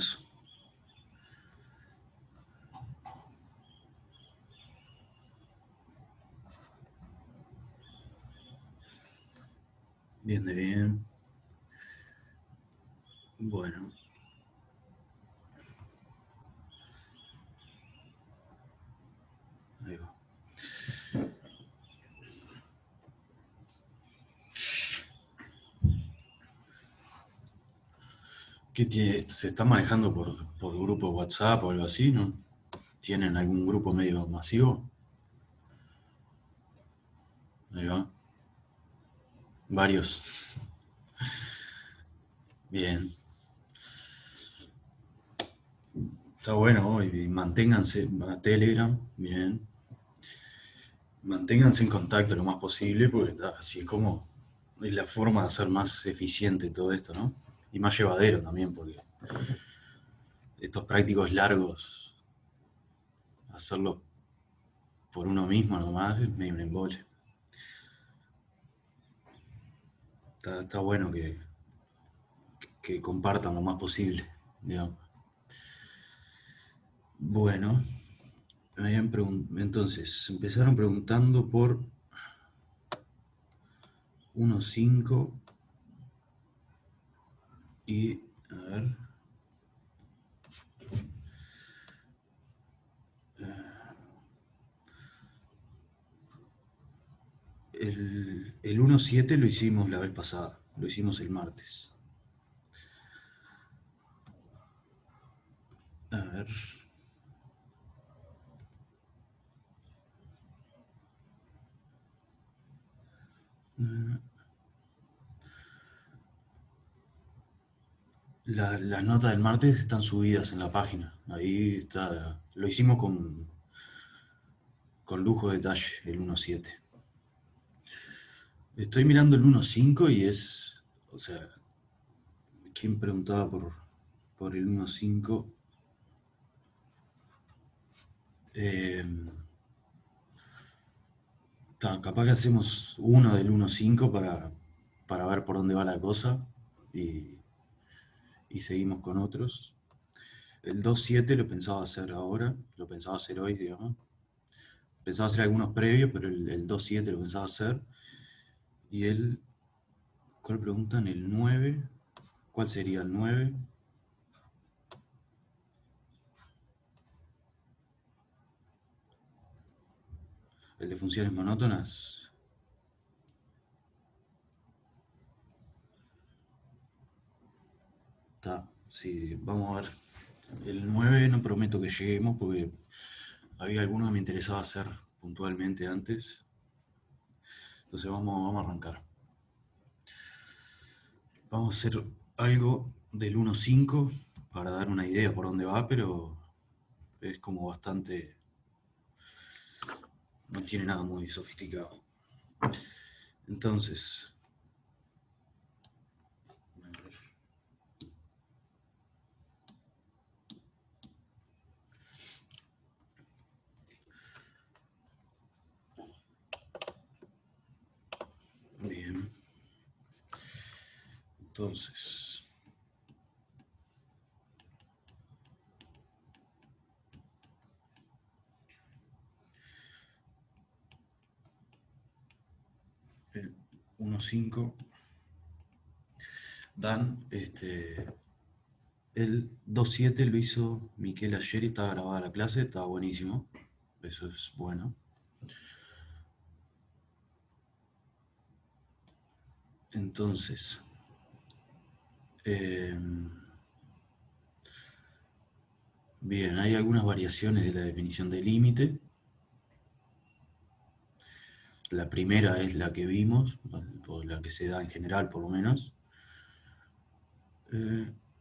eso. Bien de bien. Bueno. Ahí va. ¿Qué tiene? ¿Se está manejando por grupo de WhatsApp o algo así, no? ¿Tienen algún grupo medio masivo? Ahí va. Varios. Bien. Está bueno, y manténganse a Telegram, bien. Manténganse en contacto lo más posible, porque así es como es la forma de hacer más eficiente todo esto, ¿no? Y más llevadero también, porque estos prácticos largos, hacerlo por uno mismo nomás, es medio un embole. Está bueno que compartan lo más posible, digamos. Bueno, entonces empezaron preguntando por 1.5 y, a ver, el 1.7 lo hicimos la vez pasada, lo hicimos el martes. A ver. Las notas del martes están subidas en la página. Ahí está. Lo hicimos con lujo de detalle, el 1.7. Estoy mirando el 1.5 y es. O sea, ¿quién preguntaba por el 1.5? Eh, Capaz que hacemos uno del 1.5 para ver por dónde va la cosa y, y seguimos con otros. El 2.7 lo pensaba hacer ahora, lo pensaba hacer hoy, digamos. Pensaba hacer algunos previos, pero el 2.7 lo pensaba hacer. Y ¿cuál preguntan? El 9. ¿Cuál sería el 9? El de funciones monótonas. Está, sí, vamos a ver. El 9 no prometo que lleguemos porque había algunos que me interesaba hacer puntualmente antes. Entonces vamos a arrancar. Vamos a hacer algo del 1.5 para dar una idea por dónde va, pero es como bastante. No tiene nada muy sofisticado. Entonces. Bien. Entonces. El 1.5 dan el 2.7 lo hizo Miquel ayer y estaba grabada la clase, estaba buenísimo. Eso es bueno. Entonces, bien, hay algunas variaciones de la definición de límite. La primera es la que vimos, por la que se da en general por lo menos.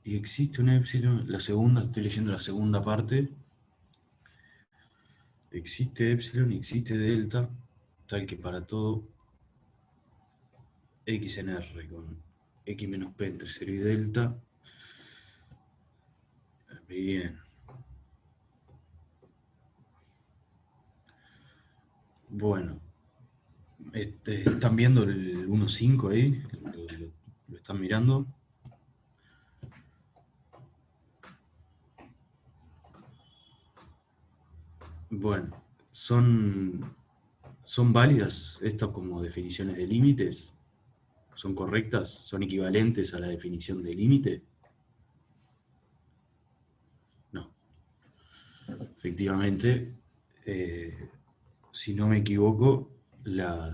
Y existe un épsilon, la segunda, estoy leyendo la segunda parte. Existe épsilon y existe delta, tal que para todo x en r con x menos p entre 0 y delta. Bien. Bueno, ¿están viendo el 1.5 ahí? ¿Lo están mirando? Bueno, son válidas estas como definiciones de límites. ¿Son correctas? ¿Son equivalentes a la definición de límite? No. Efectivamente, eh, si no me equivoco, la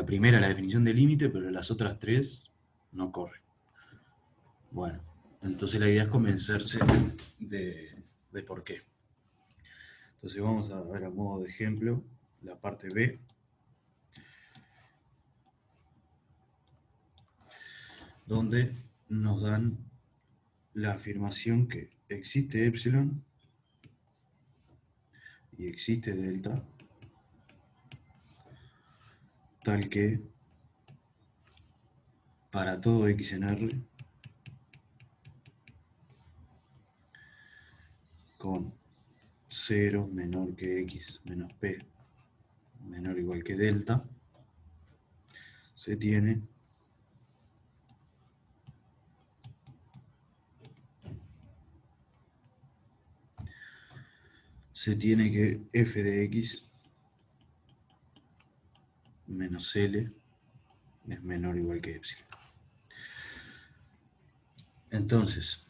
primera, la definición de límite, pero las otras tres no corren. Bueno, entonces la idea es convencerse de por qué. Entonces vamos a ver a modo de ejemplo la parte B, donde nos dan la afirmación que existe epsilon y existe delta, tal que para todo x en R, con 0 menor que x menos p menor o igual que delta, se tiene que f de x menos L es menor o igual que epsilon. Entonces,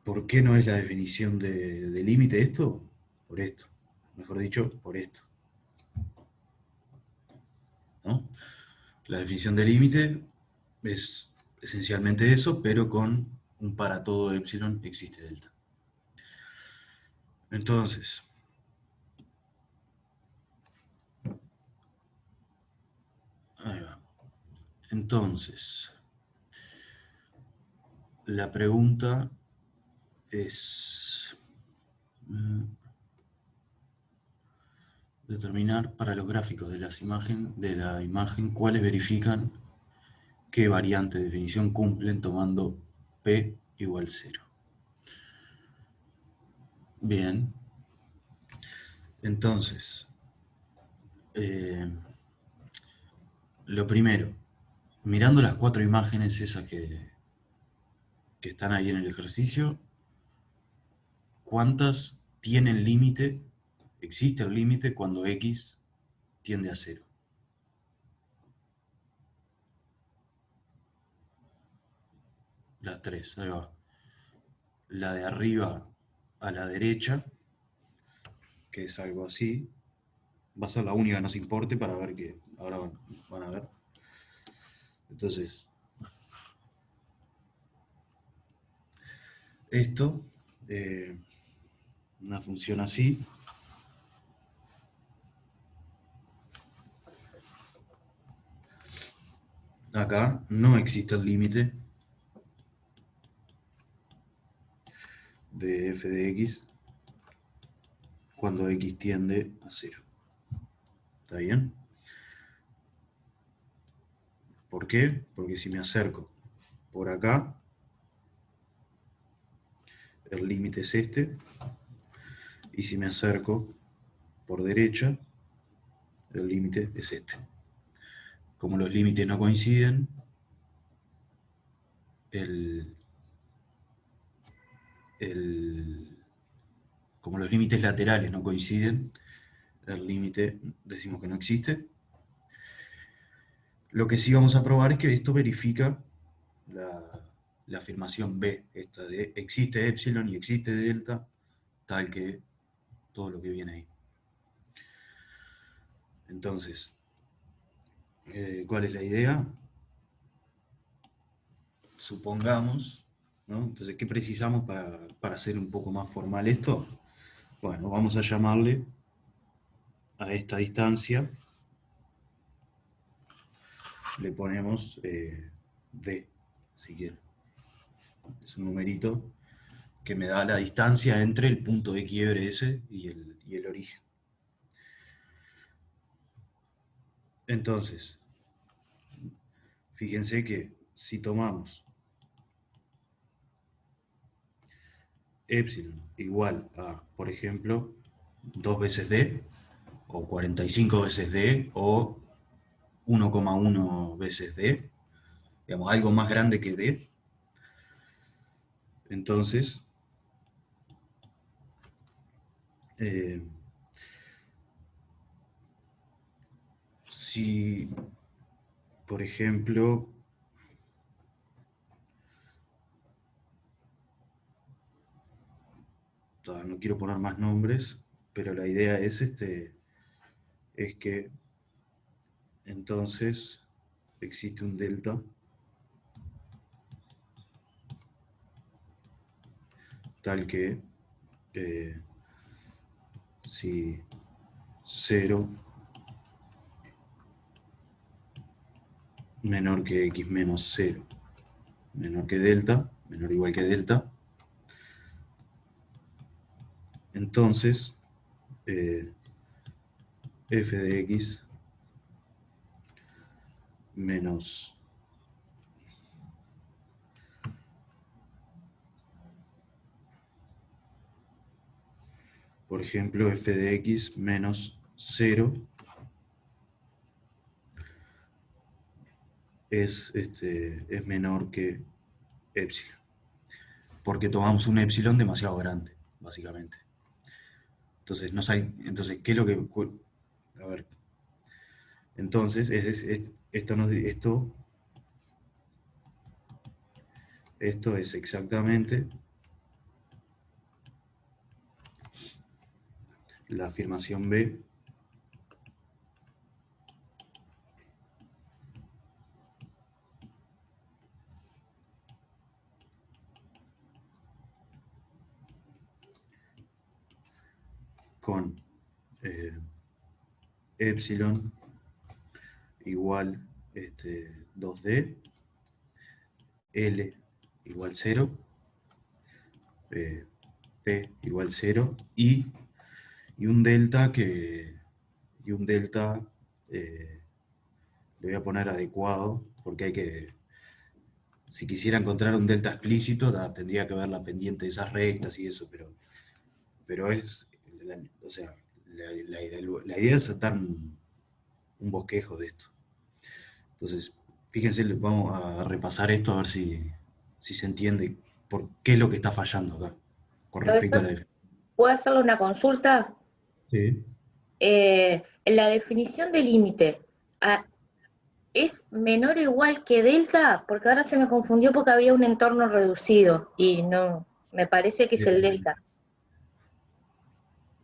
¿por qué no es la definición de límite esto? Por esto. Mejor dicho, por esto. ¿No? La definición de límite es esencialmente eso, pero con un para todo epsilon existe delta. Entonces, ahí va. Entonces, la pregunta es determinar para los gráficos de la imagen cuáles verifican qué variante de definición cumplen tomando p igual 0. Bien, entonces, lo primero, mirando las 4 imágenes esas que están ahí en el ejercicio, ¿cuántas tienen límite? Existe el límite cuando x tiende a 0. Las 3, ahí va. La de arriba a la derecha, que es algo así, va a ser la única que nos importe para ver que ahora van a ver. Entonces, esto, una función así, acá no existe el límite de f de x cuando x tiende a 0. ¿Está bien? ¿Por qué? Porque si me acerco por acá, el límite es este, y si me acerco por derecha, el límite es este. Como los límites no coinciden, como los límites laterales no coinciden, el límite decimos que no existe. Lo que sí vamos a probar es que esto verifica la afirmación B, esta de existe epsilon y existe delta, tal que todo lo que viene ahí. Entonces, ¿cuál es la idea? Supongamos, ¿no? Entonces, ¿qué precisamos para hacer un poco más formal esto? Bueno, vamos a llamarle a esta distancia, le ponemos D, si quieren. Es un numerito que me da la distancia entre el punto de quiebre ese y el origen. Entonces, fíjense que si tomamos epsilon igual a, por ejemplo, 2 veces d, o 45 veces d, o 1,1 veces d, digamos, algo más grande que d, entonces Si, por ejemplo, no quiero poner más nombres, pero la idea es que entonces existe un delta tal que si 0 menor que x menos 0 menor que delta, menor o igual que delta, entonces f de x menos, por ejemplo, f de x menos 0 es menor que epsilon, porque tomamos un epsilon demasiado grande, básicamente. Entonces, entonces ¿qué es lo que... A ver. Entonces, esto es exactamente la afirmación B con epsilon igual 2D, L igual 0, P igual 0 y un delta le voy a poner adecuado, porque si quisiera encontrar un delta explícito, tendría que ver la pendiente de esas rectas y eso, pero o sea, la idea es dar un bosquejo de esto. Entonces, fíjense, vamos a repasar esto a ver si se entiende por qué es lo que está fallando acá con respecto a la Profesor, definición. ¿puedo hacerle una consulta? Sí. En la definición de límite, ah, ¿es menor o igual que delta? Porque ahora se me confundió porque había un entorno reducido y no, me parece que es el Eh, delta.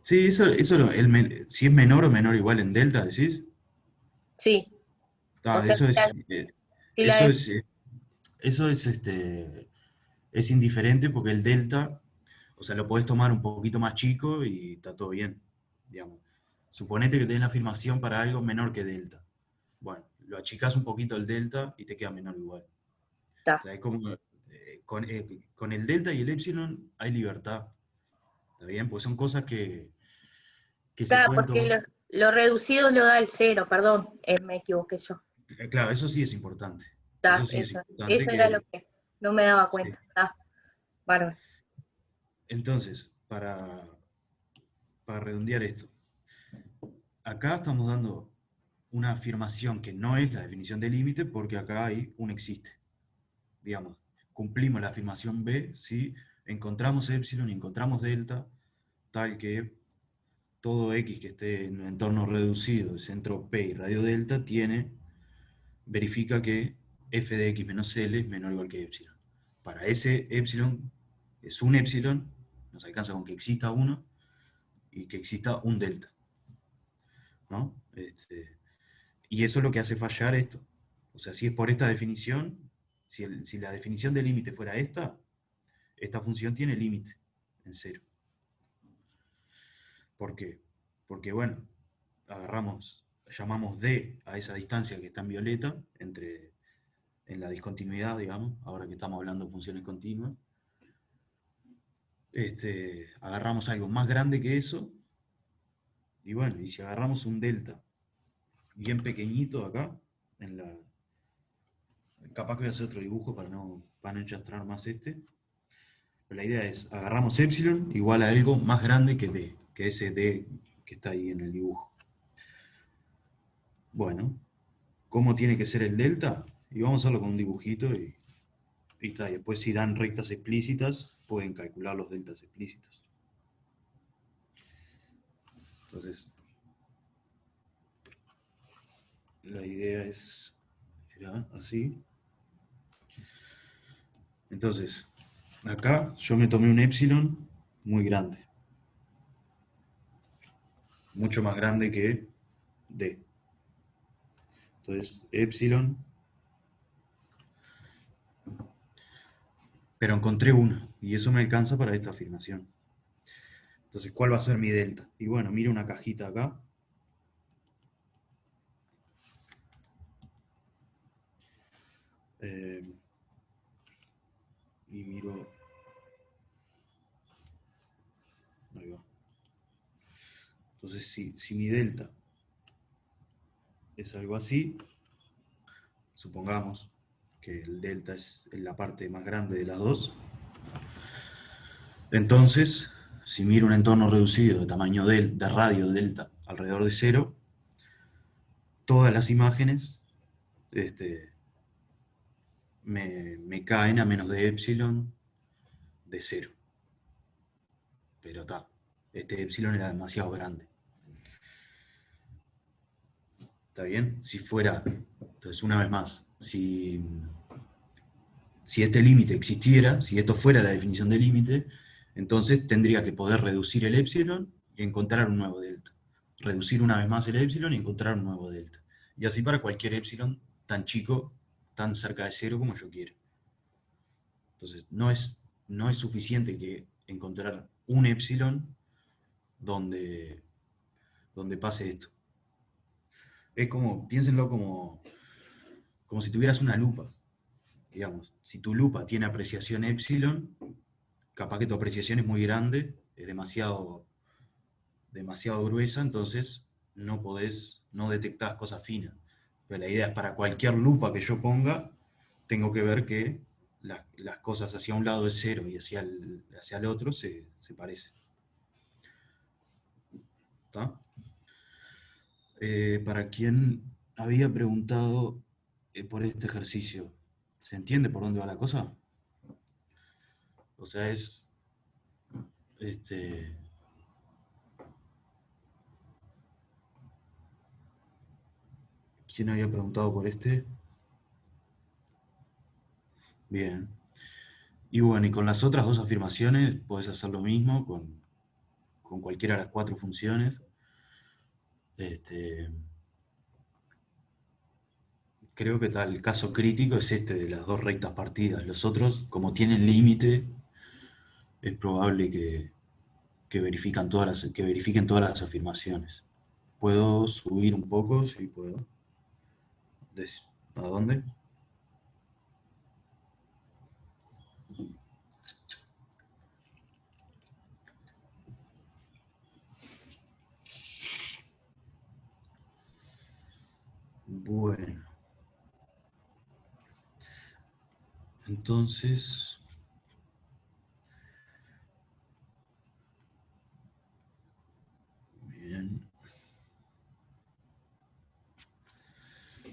sí, si es menor o menor o igual en delta, decís. Sí, o sea, Eso es, si la eso de- es, eso es indiferente porque el delta, o sea, lo podés tomar un poquito más chico y está todo bien, digamos. Suponete que tenés la afirmación para algo menor que delta. Bueno, lo achicás un poquito el delta y te queda menor o igual. O está. sea, es como, con el delta y el epsilon hay libertad, ¿está bien? Pues son cosas que se Claro, pueden porque tomar. lo reducido lo da el cero, perdón, me equivoqué yo. Claro, eso sí es importante. Eso Está, sí es importante eso era lo que... que no me daba Sí. cuenta. Está, bárbaro. Entonces, para redondear esto, acá estamos dando una afirmación que no es la definición de límite porque acá hay un existe. Digamos, cumplimos la afirmación B si encontramos epsilon y encontramos delta, tal que todo x que esté en un entorno reducido de centro P y radio delta verifica que f de x menos L es menor o igual que epsilon. Para ese epsilon, es un epsilon, nos alcanza con que exista uno y que exista un delta, ¿no? Y eso es lo que hace fallar esto. O sea, si es por esta definición, si la definición de límite fuera esta función tiene límite en cero. ¿Por qué? Porque, bueno, llamamos D a esa distancia que está en violeta, en la discontinuidad, digamos, ahora que estamos hablando de funciones continuas. Agarramos algo más grande que eso, y bueno, y si agarramos un delta bien pequeñito acá, en la, capaz que voy a hacer otro dibujo para no enchastrar más pero la idea es, agarramos epsilon igual a algo más grande que D, que ese D que está ahí en el dibujo. Bueno, ¿cómo tiene que ser el delta? Y vamos a hacerlo con un dibujito y después si dan rectas explícitas, pueden calcular los deltas explícitos. Entonces, la idea era así. Entonces, acá yo me tomé un epsilon muy grande. Mucho más grande que D. Entonces, epsilon. Pero encontré una, y eso me alcanza para esta afirmación. Entonces, ¿cuál va a ser mi delta? Y bueno, miro una cajita acá. Y miro. Ahí va. Entonces, si mi delta es algo así, supongamos que el delta es la parte más grande de las dos, entonces, si miro un entorno reducido de tamaño de radio delta alrededor de cero, todas las imágenes me caen a menos de epsilon de cero. Pero está, este epsilon era demasiado grande. ¿Está bien? Si fuera, entonces una vez más, si este límite existiera, si esto fuera la definición de límite, entonces tendría que poder reducir el epsilon y encontrar un nuevo delta. Reducir una vez más el epsilon y encontrar un nuevo delta. Y así para cualquier epsilon tan chico, tan cerca de cero como yo quiera. Entonces no es suficiente que encontrar un epsilon donde pase esto. Es como, piénsenlo como si tuvieras una lupa. Digamos, si tu lupa tiene apreciación epsilon, capaz que tu apreciación es muy grande, es demasiado gruesa, entonces no detectás cosas finas. Pero la idea es, para cualquier lupa que yo ponga, tengo que ver que las cosas hacia un lado es cero y hacia el otro se parecen. ¿Está? Para quien había preguntado por este ejercicio, ¿se entiende por dónde va la cosa? O sea, este, ¿quién había preguntado por este? Bien. Y bueno, y con las otras dos afirmaciones puedes hacer lo mismo con cualquiera de las cuatro funciones. Creo que el caso crítico es este de las dos rectas partidas. Los otros, como tienen límite, es probable que verifiquen todas las afirmaciones. ¿Puedo subir un poco? Sí, puedo. ¿A dónde? Bueno. Entonces, bien.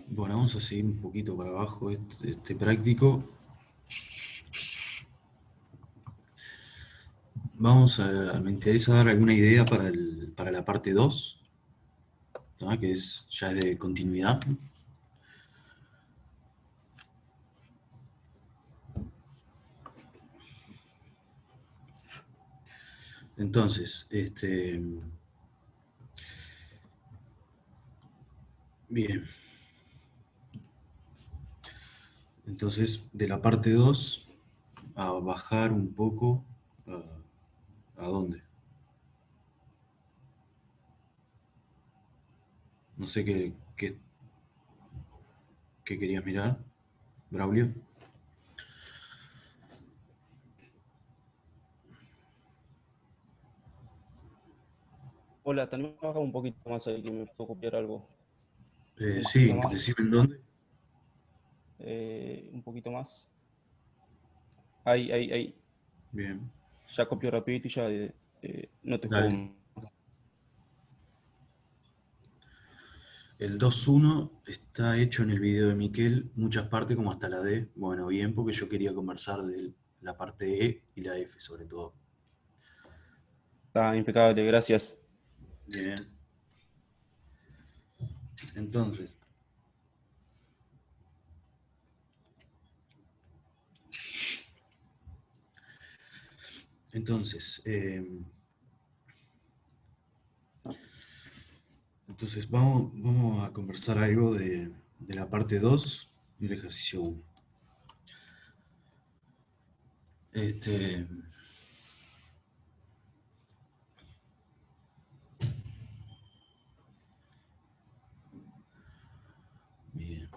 Bueno, vamos a seguir un poquito para abajo este práctico. Me interesa dar alguna idea para la parte 2, ¿tá? Que ya es de continuidad. Entonces, bien. Entonces, de la parte 2 a bajar un poco, ¿a dónde? No sé qué querías mirar, Braulio. Hola, también baja un poquito más ahí que me puedo copiar algo. Un Sí, poquito más. decime en dónde. Un poquito más. Ahí, ahí, ahí. Bien, Ya copio rapidito y ya no te juego dale. más. El 2.1 está hecho en el video de Miquel, muchas partes como hasta la D. Bueno, bien, porque yo quería conversar de la parte E y la F sobre todo. Está impecable, gracias. Bien. Entonces, entonces, vamos a conversar algo de la parte 2 del ejercicio 1. Este, bien.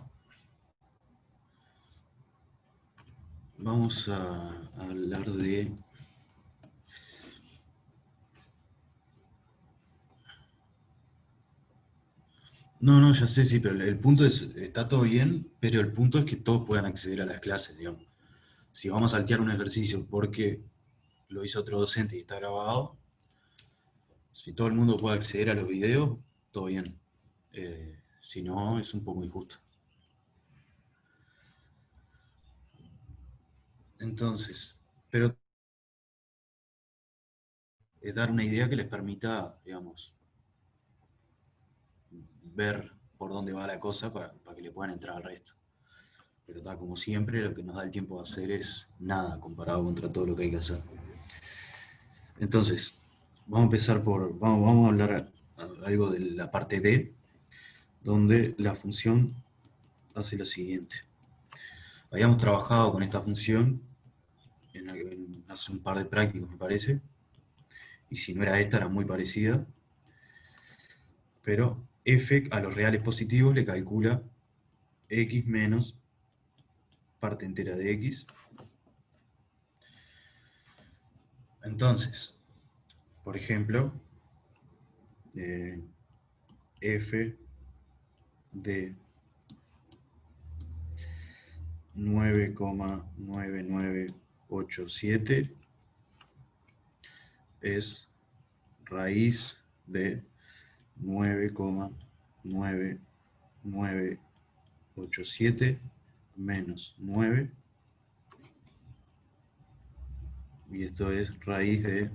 Vamos a hablar de... No, no, ya sé, sí, pero el punto es, está todo bien, pero el punto es que todos puedan acceder a las clases, digamos. Si vamos a saltear un ejercicio porque lo hizo otro docente y está grabado, si todo el mundo puede acceder a los videos, todo bien. Si no, es un poco injusto. Entonces, pero es dar una idea que les permita, digamos, ver por dónde va la cosa para que le puedan entrar al resto. Pero está, como siempre, lo que nos da el tiempo de hacer es nada comparado contra todo lo que hay que hacer. Entonces, vamos a empezar vamos a hablar algo de la parte D, donde la función hace lo siguiente. Habíamos trabajado con esta función hace un par de prácticos, me parece, y si no era esta, era muy parecida, pero f a los reales positivos le calcula x menos parte entera de x. Entonces, por ejemplo, f de 9,9987 es raíz de 9,9987 menos 9, y esto es raíz de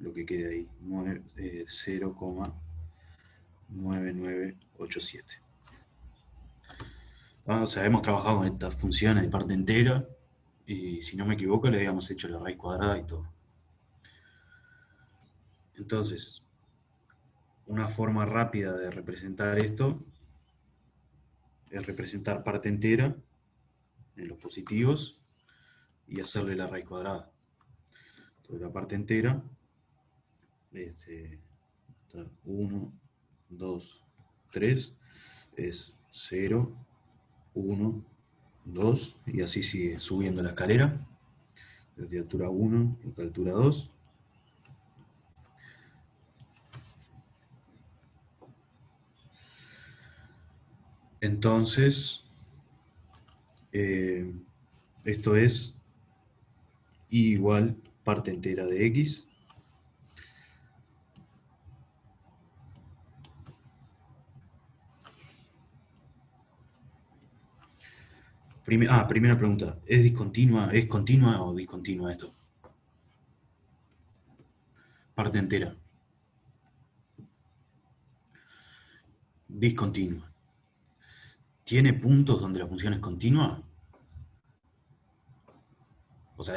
lo que quede ahí, 0,9987. O sea, hemos trabajado con estas funciones de parte entera, y si no me equivoco le habíamos hecho la raíz cuadrada y todo. Entonces, una forma rápida de representar esto es representar parte entera en los positivos y hacerle la raíz cuadrada. Entonces la parte entera es 1, 2, 3, es 0, 1, 2, y así sigue subiendo la escalera, desde altura 1 hasta altura 2. Entonces, esto es y igual parte entera de x. Primera pregunta. ¿Es discontinua? ¿Es continua o discontinua esto? Parte entera. Discontinua. ¿Tiene puntos donde la función es continua? O sea,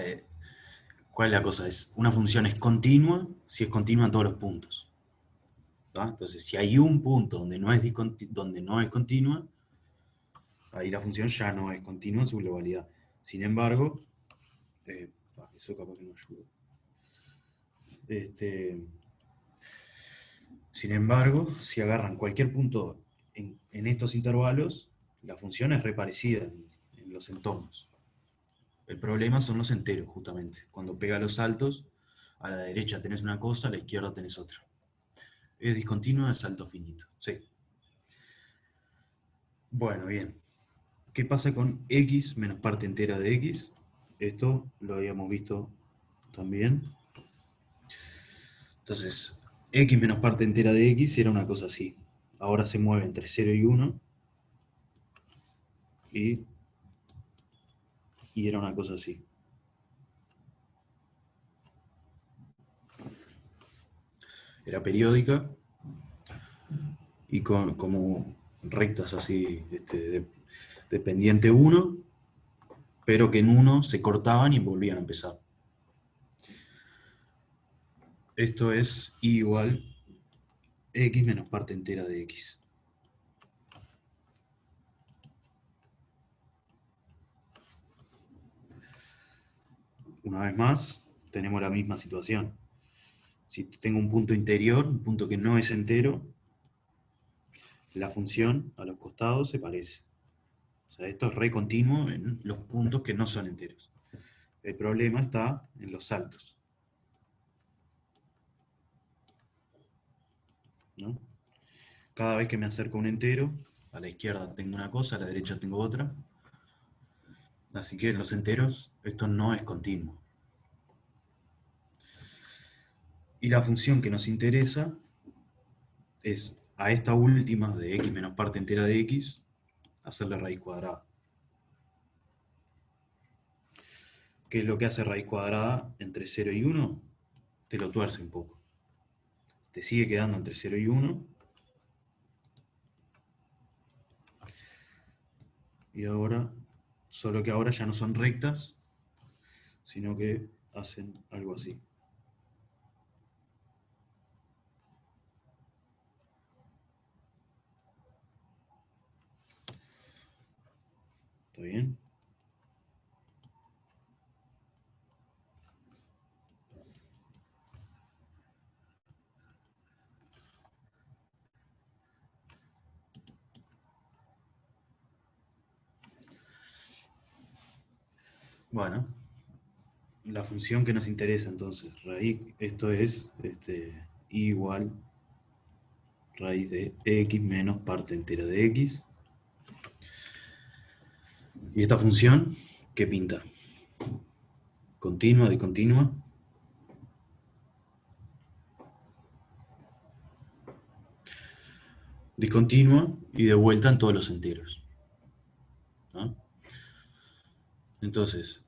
¿cuál es la cosa? Una función es continua si es continua en todos los puntos. ¿Tá? Entonces, si hay un punto donde no es continua, ahí la función ya no es continua en su globalidad. Sin embargo, eso capaz que no ayuda. Sin embargo, si agarran cualquier punto en estos intervalos, la función es reparecida en los entornos. El problema son los enteros, justamente. Cuando pega los saltos, a la derecha tenés una cosa, a la izquierda tenés otra. Es discontinua de salto finito. Sí. Bueno, bien. ¿Qué pasa con x menos parte entera de x? Esto lo habíamos visto también. Entonces, x menos parte entera de x era una cosa así. Ahora se mueve entre 0 y 1. Y era una cosa así. Era periódica y como rectas así, de pendiente 1, pero que en 1 se cortaban y volvían a empezar. Esto es y igual x menos parte entera de x. Una vez más, tenemos la misma situación. Si tengo un punto interior, un punto que no es entero, la función a los costados se parece. O sea, esto es re continuo en los puntos que no son enteros. El problema está en los saltos, ¿no? Cada vez que me acerco a un entero, a la izquierda tengo una cosa, a la derecha tengo otra. Así que en los enteros esto no es continuo. Y la función que nos interesa es a esta última de x menos parte entera de x, hacerle raíz cuadrada. ¿Qué es lo que hace raíz cuadrada entre 0 y 1? Te lo tuerce un poco. Te sigue quedando entre 0 y 1. Y ahora, solo que ahora ya no son rectas, sino que hacen algo así. ¿Está bien? Bueno, la función que nos interesa entonces, raíz, esto es y igual raíz de x menos parte entera de x. Y esta función, ¿qué pinta? Continua, discontinua. Discontinua y de vuelta en todos los enteros, ¿no? Entonces,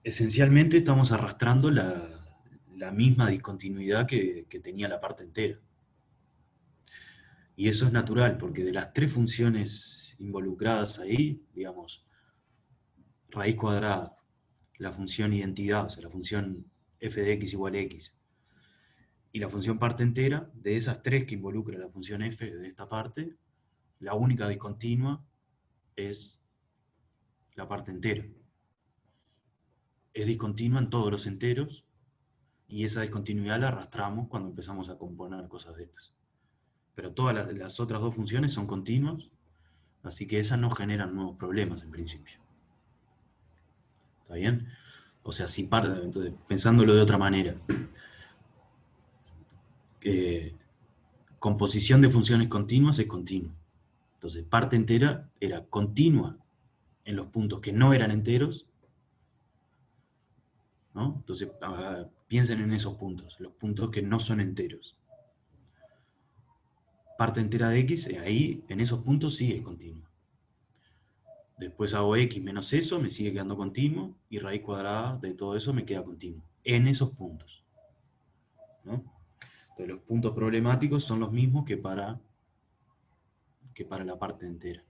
esencialmente estamos arrastrando la misma discontinuidad que tenía la parte entera. Y eso es natural, porque de las tres funciones involucradas ahí, digamos, raíz cuadrada, la función identidad, o sea, la función f de x igual a x, y la función parte entera, de esas tres que involucra la función f de esta parte, la única discontinua es la parte entera. Es discontinua en todos los enteros, y esa discontinuidad la arrastramos cuando empezamos a componer cosas de estas. Pero todas las otras dos funciones son continuas, así que esas no generan nuevos problemas en principio. ¿Está bien? O sea, si entonces, pensándolo de otra manera, composición de funciones continuas es continua. Entonces, parte entera era continua en los puntos que no eran enteros, ¿no? Entonces, piensen en esos puntos, los puntos que no son enteros. Parte entera de x, ahí, en esos puntos sí es continua. Después hago x menos eso, me sigue quedando continuo, y raíz cuadrada de todo eso me queda continuo, en esos puntos, ¿no? Entonces, los puntos problemáticos son los mismos que para la parte entera.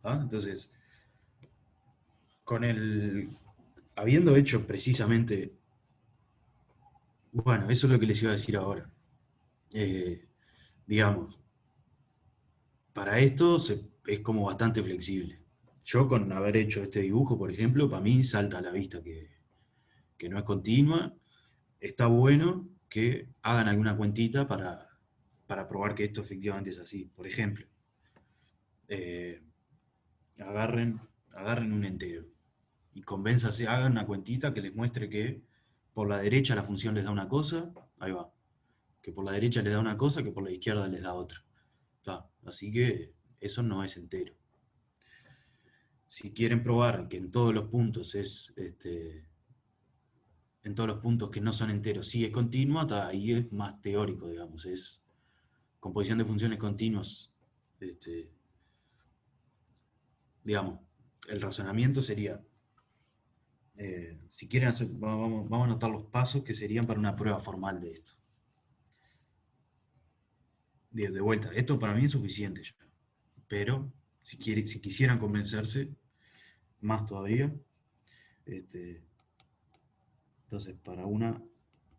¿Ah? Entonces, habiendo hecho precisamente, bueno, eso es lo que les iba a decir ahora. Digamos, para esto es como bastante flexible. Yo con haber hecho este dibujo, por ejemplo, para mí salta a la vista que no es continua. Está bueno que hagan alguna cuentita para probar que esto efectivamente es así. Por ejemplo, agarren un entero y convénzase, hagan una cuentita que les muestre que por la derecha la función les da una cosa, ahí va, que por la derecha les da una cosa, que por la izquierda les da otra. Así que eso no es entero. Si quieren probar que en todos los puntos en todos los puntos que no son enteros sí es continua, ahí es más teórico, digamos, es composición de funciones continuas. Digamos, el razonamiento sería, si quieren hacer, vamos a anotar los pasos que serían para una prueba formal de esto. De vuelta, esto para mí es suficiente ya. Pero si quisieran convencerse, más todavía. Entonces, para una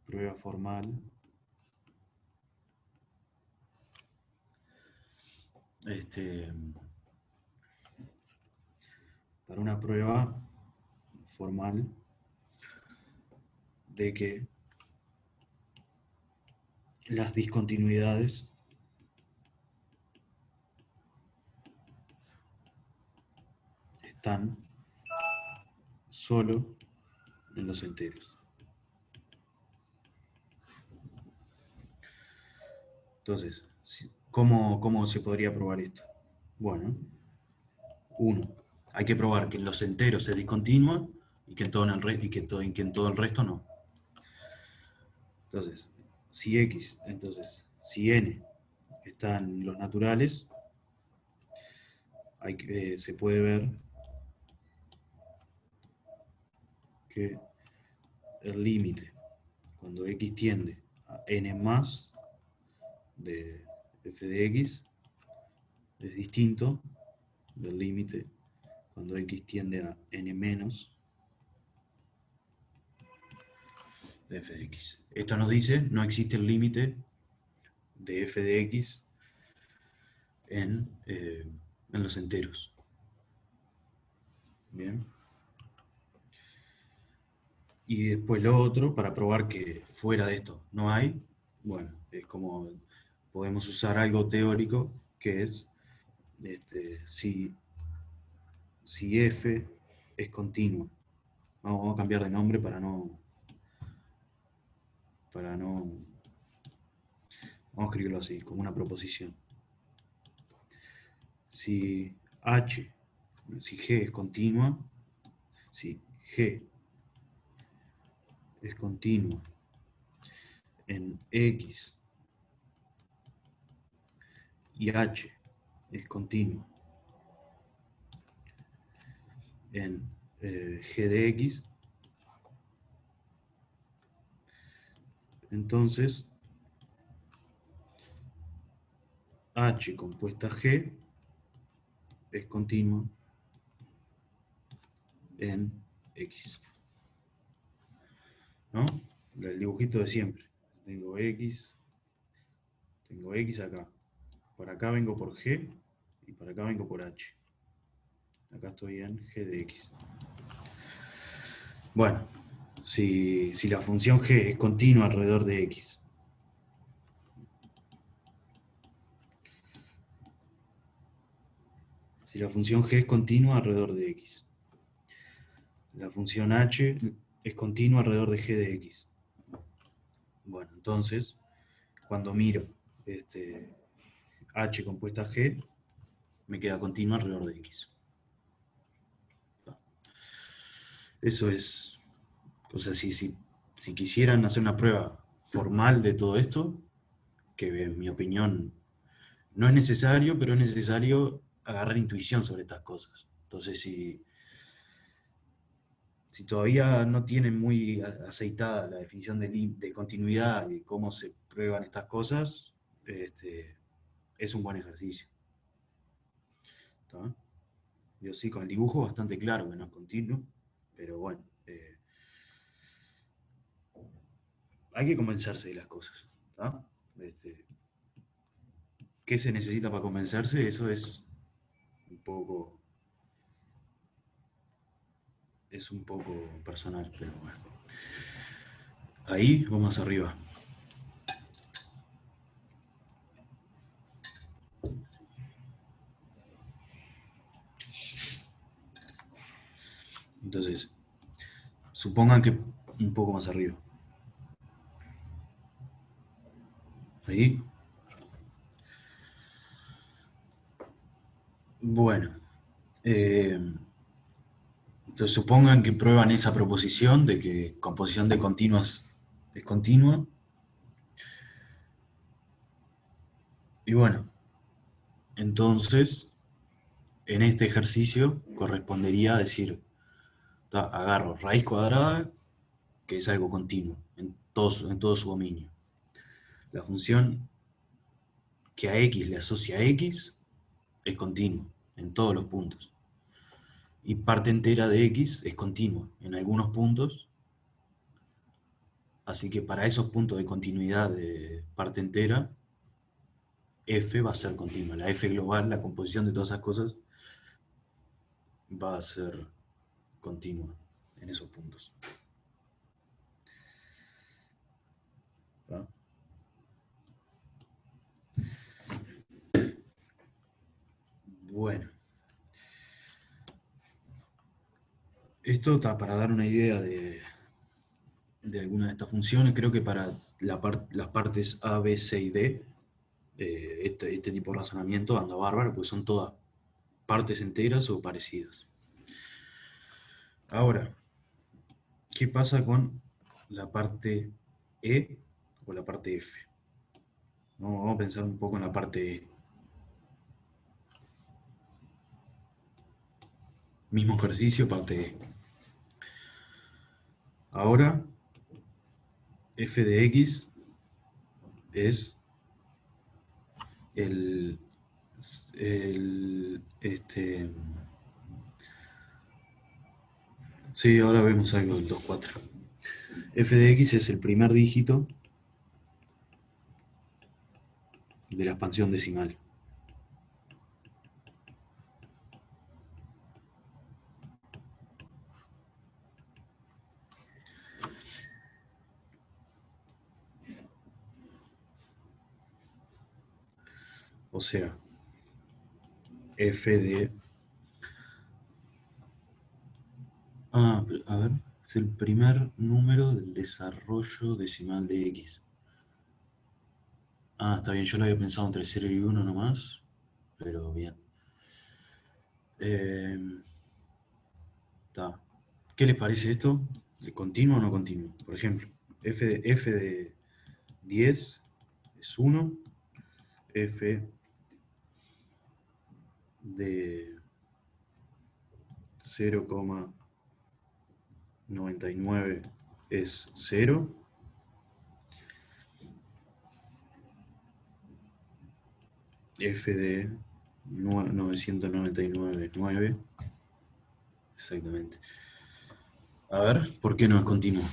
prueba formal, para una prueba formal de que las discontinuidades están solo en los enteros. Entonces, ¿cómo se podría probar esto? Bueno, uno, hay que probar que en los enteros es discontinua y que en todo el resto no. Entonces, si n están los naturales, se puede ver que el límite, cuando x tiende a n más de f de x, es distinto del límite cuando x tiende a n menos de f de x. Esto nos dice, no existe el límite de f de x en los enteros. Bien. Y después lo otro, para probar que fuera de esto no hay, bueno, es como podemos usar algo teórico que es si f es continuo. Vamos a cambiar de nombre para no. Vamos a escribirlo así, como una proposición. Si G es continua, si G es continua en X y H es continua en G de X, entonces H compuesta G es continua en X. ¿No? El dibujito de siempre. Tengo X acá. Por acá vengo por G y por acá vengo por H. Acá estoy en G de X. Bueno, si la función G es continua alrededor de X, si la función G es continua alrededor de X, la función H es continua alrededor de G de X. Bueno, entonces, cuando miro H compuesta G, me queda continua alrededor de X. Eso es, o sea, si quisieran hacer una prueba formal de todo esto, que en mi opinión no es necesario, pero es necesario agarrar intuición sobre estas cosas. Entonces, si todavía no tienen muy aceitada la definición de continuidad y cómo se prueban estas cosas, es un buen ejercicio. ¿Está? Yo sí, con el dibujo bastante claro que no es continuo, pero bueno, hay que convencerse de las cosas. ¿Está? ¿Qué se necesita para convencerse? Eso es un poco personal, pero bueno. Ahí vamos arriba. Entonces, supongan que un poco más arriba. Ahí. Bueno. Entonces supongan que prueban esa proposición de que composición de continuas es continua. Y bueno, entonces en este ejercicio correspondería decir, agarro raíz cuadrada, que es algo continuo en todo su dominio. La función que a X le asocia a X es continuo en todos los puntos. Y parte entera de X es continua en algunos puntos. Así que para esos puntos de continuidad de parte entera, F va a ser continua. La F global, la composición de todas esas cosas, va a ser continua en esos puntos. ¿Va? Bueno. Esto está para dar una idea de alguna de estas funciones. Creo que para las partes A, B, C y D, este tipo de razonamiento anda bárbaro, porque son todas partes enteras o parecidas. Ahora, ¿qué pasa con la parte E o la parte F? Vamos a pensar un poco en la parte E. Mismo ejercicio, parte E. Ahora, F de X es sí, ahora vemos algo del 2,4. F de X es el primer dígito de la expansión decimal. O sea, F de... a ver, es el primer número del desarrollo decimal de X. Está bien, yo lo había pensado entre 0 y 1 nomás, pero bien. Está. ¿Qué les parece esto? ¿De continuo o no continuo? Por ejemplo, F de 10 es 1, F de 0,99 es 0, F de 999 es 9, exactamente. A ver, ¿por qué no es continuo?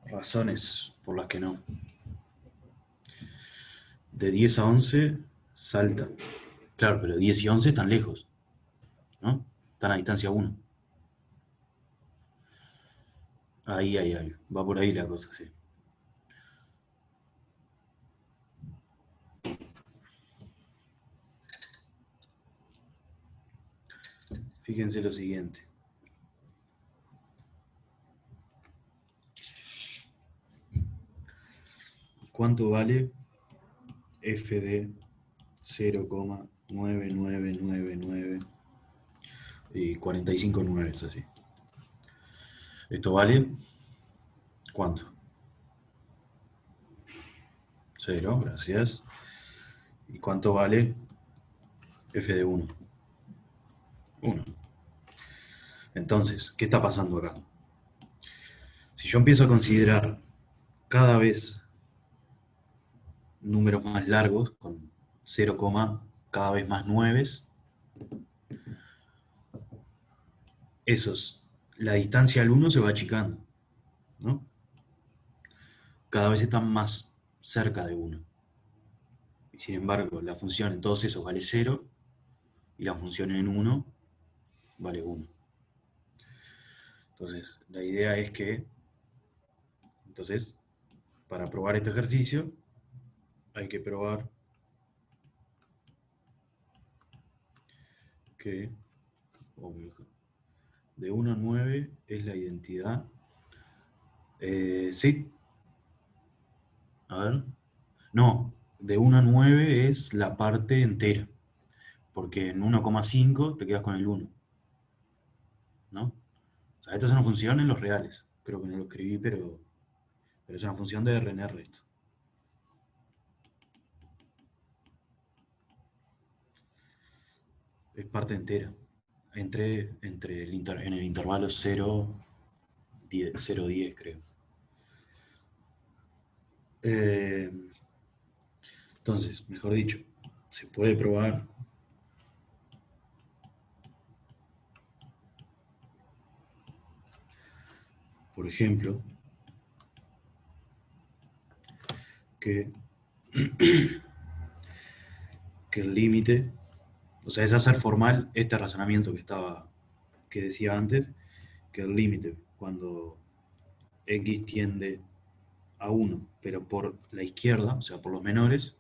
Razones por las que no. De 10 a 11 salta. Claro, pero 10 y 11 están lejos, ¿no? Están a distancia 1. Ahí hay algo. Va por ahí la cosa, sí. Fíjense lo siguiente. ¿Cuánto vale F de 0,9999 y 45 nueves, así? ¿Esto vale? ¿Cuánto? 0, gracias. ¿Y cuánto vale F de 1? 1. Entonces, ¿qué está pasando acá? Si yo empiezo a considerar cada vez números más largos, con 0, cada vez más nueves, la distancia al 1 se va achicando, ¿no? Cada vez están más cerca de 1. Y sin embargo, la función en todos esos vale 0 y la función en 1 vale 1. Entonces, la idea es que, para probar este ejercicio, hay que probar que de 1 a 9 es la identidad. Sí. A ver. No, de 1 a 9 es la parte entera. Porque en 1,5 te quedas con el 1. ¿No? O sea, esto es una función en los reales. Creo que no lo escribí, pero es una función de RNR esto. Es parte entera. En el intervalo 0, 10, creo. Entonces, mejor dicho, se puede probar. Por ejemplo, que, que el límite, o sea, es hacer formal este razonamiento que decía antes, que el límite cuando x tiende a 1, pero por la izquierda, o sea, por los menores,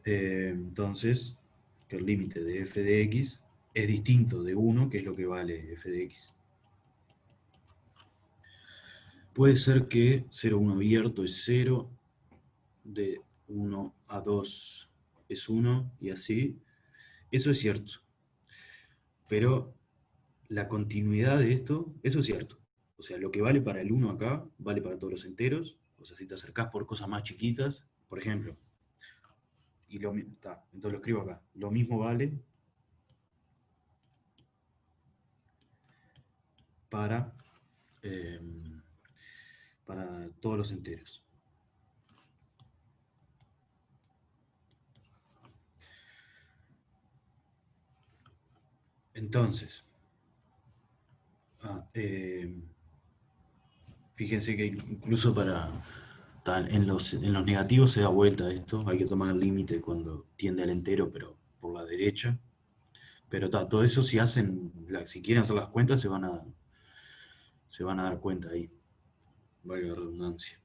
entonces, que el límite de f de x es distinto de 1, que es lo que vale f de x. Puede ser que 0, 1 abierto es 0, de 1 a 2 es 1, y así. Eso es cierto. Pero la continuidad de esto, eso es cierto. O sea, lo que vale para el 1 acá, vale para todos los enteros. O sea, si te acercás por cosas más chiquitas, por ejemplo, entonces lo escribo acá. Lo mismo vale para, eh, para todos los enteros. Entonces, fíjense que incluso en los negativos se da vuelta esto. Hay que tomar el límite cuando tiende al entero, pero por la derecha. Pero todo eso si quieren hacer las cuentas, se van a dar cuenta ahí. Valga la redundancia.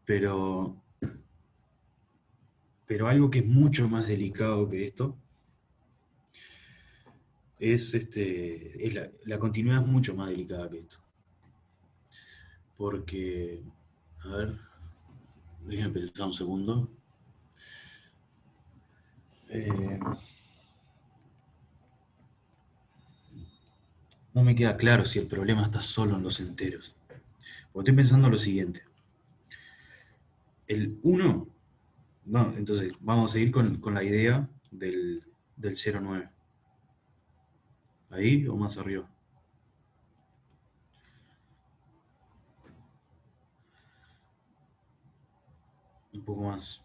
Pero, pero algo que es mucho más delicado que esto la continuidad es mucho más delicada que esto. Porque, a ver, déjenme pensar un segundo. No me queda claro si el problema está solo en los enteros. Porque estoy pensando lo siguiente. El 1, no, entonces vamos a seguir con la idea del 0,9. ¿Ahí o más arriba? Un poco más.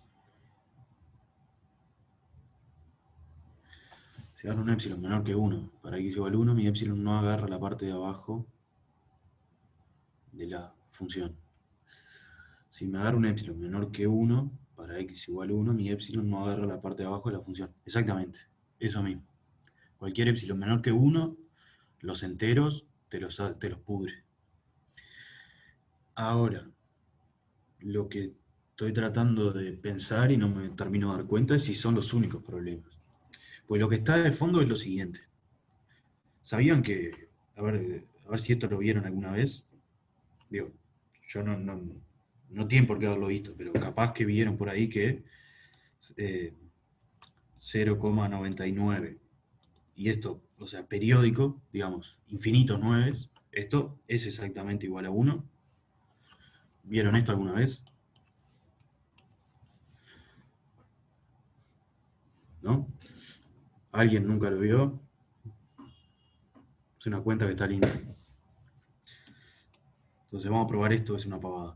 Si agarro un epsilon menor que 1, para x igual 1, mi epsilon no agarra la parte de abajo de la función. Si me agarro un epsilon menor que 1, para x igual 1, mi epsilon no agarra la parte de abajo de la función. Exactamente, eso mismo. Cualquier epsilon menor que 1, los enteros te los pudre. Ahora, lo que estoy tratando de pensar y no me termino de dar cuenta es si son los únicos problemas. Pues lo que está de fondo es lo siguiente. ¿Sabían que, a ver si esto lo vieron alguna vez? Digo, yo no tienen por qué haberlo visto, pero capaz que vieron por ahí que 0,99 y esto, o sea, periódico, digamos, infinitos 9, esto es exactamente igual a 1. ¿Vieron esto alguna vez? ¿No? ¿Alguien nunca lo vio? Es una cuenta que está linda. Entonces vamos a probar esto, es una pavada.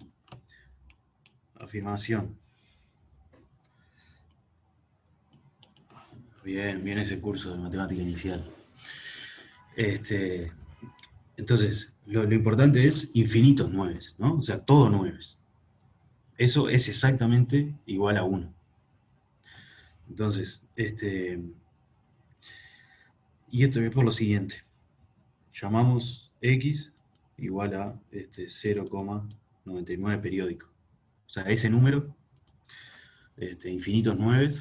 Afirmación. Bien, bien ese curso de matemática inicial. Entonces, lo importante es infinitos 9, ¿no? O sea, todo 9. Eso es exactamente igual a 1. Entonces, y esto es por lo siguiente. Llamamos x igual a 0,99 periódico. O sea, ese número, infinitos 9,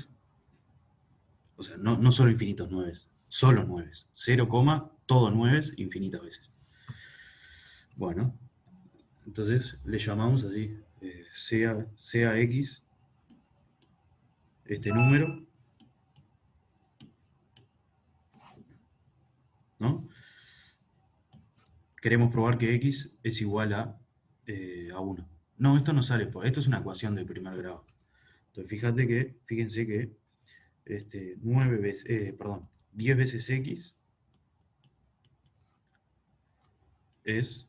o sea, no solo infinitos 9, solo 9. 0, todo 9 infinitas veces. Bueno, entonces le llamamos así, sea x, este número, ¿no? Queremos probar que x es igual a 1. No, esto no sale, esto es una ecuación de primer grado. Entonces fíjense que 10 veces x es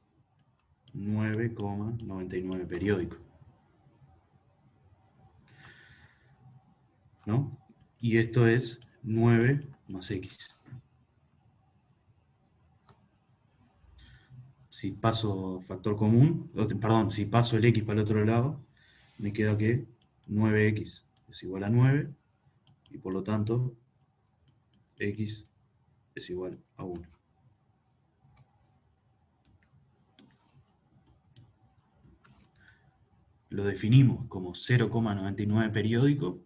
9,99 periódico. ¿No? Y esto es 9 más x. Si paso factor común, perdón, si paso el x para el otro lado, me queda que 9x es igual a 9, y por lo tanto, x es igual a 1. Lo definimos como 0,99 periódico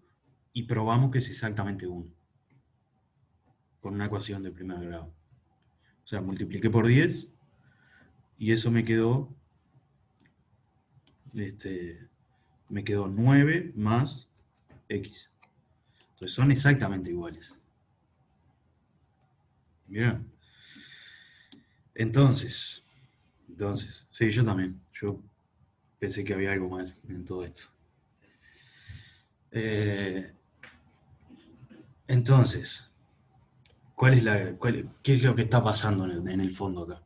y probamos que es exactamente 1, con una ecuación de primer grado. O sea, multipliqué por 10 y eso me quedó, me quedó 9 más x. Entonces son exactamente iguales. ¿Vieron? Entonces, sí, yo también. Yo pensé que había algo mal en todo esto. Entonces, ¿qué es lo que está pasando en el fondo acá?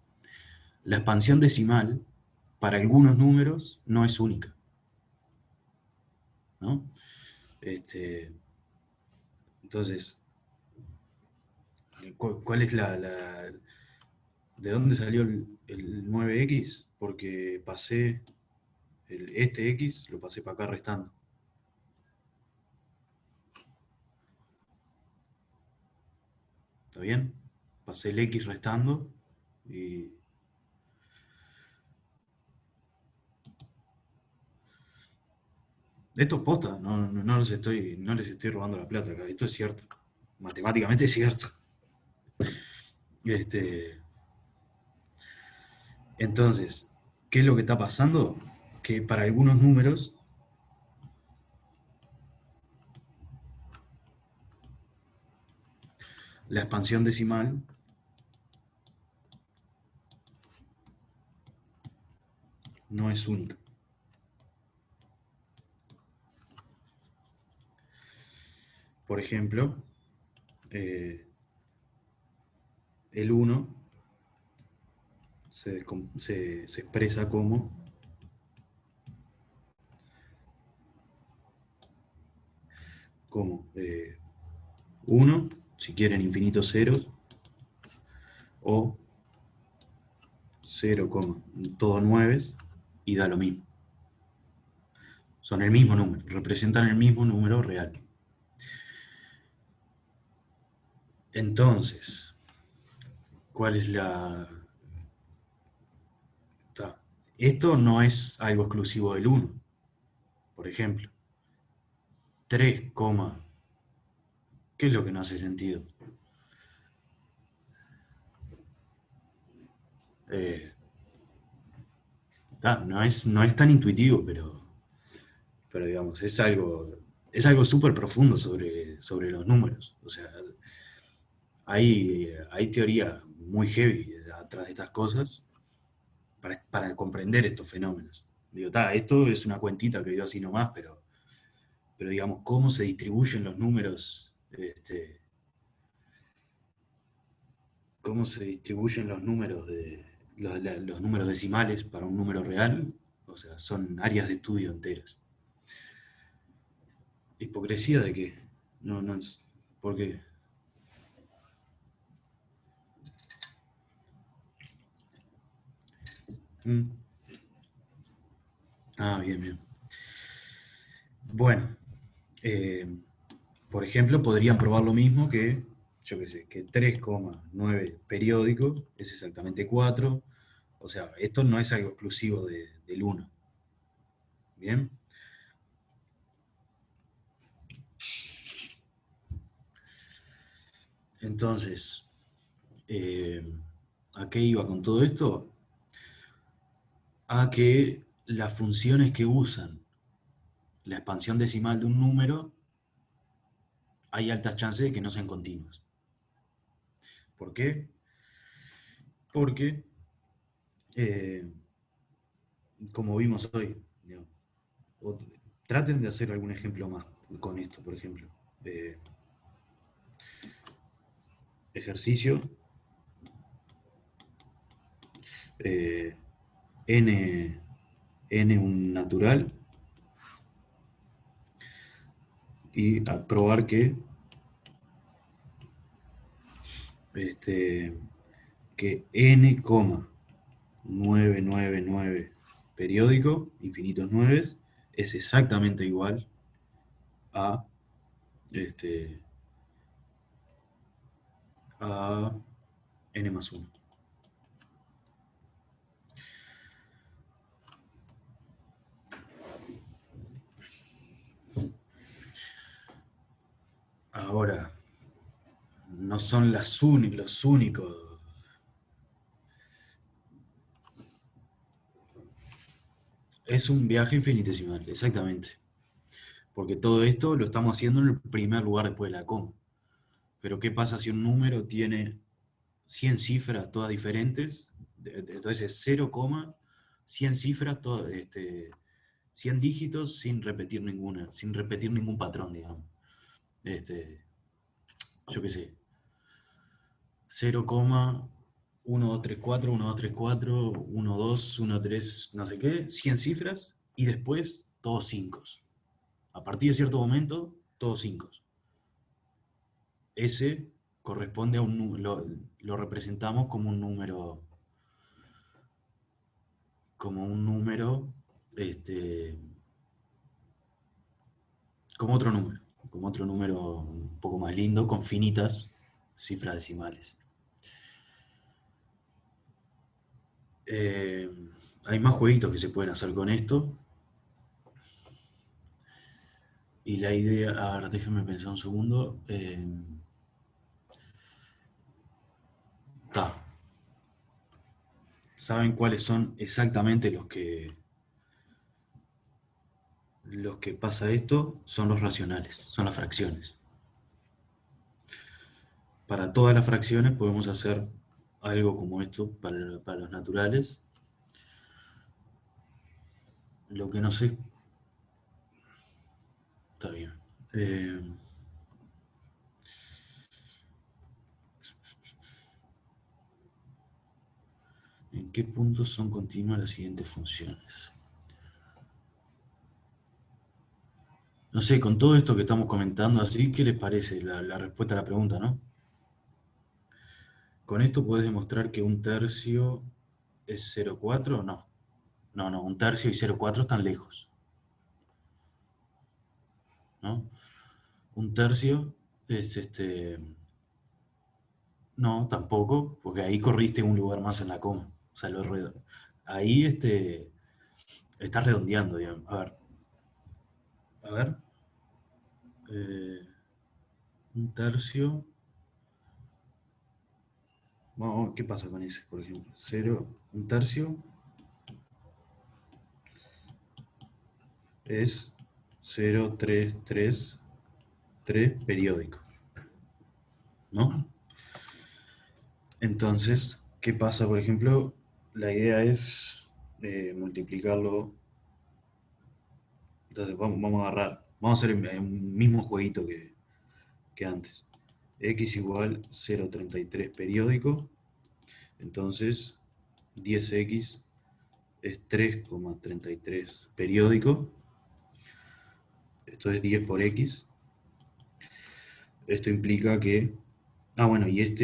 La expansión decimal, para algunos números, no es única, ¿no? Entonces, ¿cuál es ¿de dónde salió el 9x? Porque pasé este x, lo pasé para acá restando. ¿Está bien? Pasé el x restando y... Esto es posta, no les estoy robando la plata acá, esto es cierto. Matemáticamente es cierto. Entonces, ¿qué es lo que está pasando? Que para algunos números la expansión decimal no es única. Por ejemplo, el 1 se expresa como 1, si quieren infinitos ceros, o 0, todo 9 y da lo mismo. Son el mismo número, representan el mismo número real. Entonces, ¿cuál es la...? Esto no es algo exclusivo del 1. Por ejemplo, 3, ¿qué es lo que no hace sentido? No es tan intuitivo, pero digamos, es algo súper profundo sobre los números. O sea, hay teoría muy heavy atrás de estas cosas para comprender estos fenómenos. Digo, esto es una cuentita que dio así nomás, pero digamos, cómo se distribuyen los números, cómo se distribuyen los números los números decimales para un número real, o sea, son áreas de estudio enteras. ¿Hipocresía de qué? No, ¿por qué? ¿Mm? Bien, bien. Bueno, por ejemplo, podrían probar lo mismo que, yo qué sé, que 3,9 periódico es exactamente 4. O sea, esto no es algo exclusivo del 1. ¿Bien? Entonces, ¿a qué iba con todo esto? A que las funciones que usan la expansión decimal de un número, hay altas chances de que no sean continuas. ¿Por qué? Porque, eh, como vimos hoy, digamos, traten de hacer algún ejemplo más con esto, por ejemplo. Ejercicio. n un natural, y a probar que n, 999 periódico, infinitos 9, es exactamente igual a, este, a n más 1. Ahora, no son los únicos. Es un viaje infinitesimal, exactamente. Porque todo esto lo estamos haciendo en el primer lugar después de la coma. Pero ¿qué pasa si un número tiene 100 cifras todas diferentes? Entonces es 0, 100 cifras, 100 dígitos sin repetir ninguna, sin repetir ningún patrón, digamos. Yo qué sé, 0, 1, 2, 3, 4, 1, 2, 3, 4, 1, 2, 1, 3, no sé qué, 100 cifras, y después todos 5. A partir de cierto momento, todos 5. Ese corresponde a un número, lo representamos como un número, este, como otro número un poco más lindo, con finitas cifras decimales. Hay más jueguitos que se pueden hacer con esto. Y la idea, ahora déjenme pensar un segundo. ¿Saben cuáles son exactamente los que pasa esto? Son los racionales, son las fracciones. Para todas las fracciones podemos hacer algo como esto para los naturales. Lo que no sé... Está bien. ¿En qué puntos son continuas las siguientes funciones? No sé, con todo esto que estamos comentando así, ¿qué les parece la respuesta a la pregunta, no? Con esto puedes demostrar que un tercio es 0,4, no. No, un tercio y 0,4 están lejos, ¿no? Un tercio es no, tampoco, porque ahí corriste un lugar más en la coma. O sea, ahí estás redondeando, digamos. A ver. Un tercio. ¿Qué pasa con ese, por ejemplo? 0, un tercio es 0,333 periódico, ¿no? Entonces, ¿qué pasa, por ejemplo? La idea es multiplicarlo. Entonces, vamos a hacer el mismo jueguito que antes. X igual 0,33 periódico. Entonces, 10x es 3,33 periódico. Esto es 10 por x. Esto implica que... Ah, bueno, y esto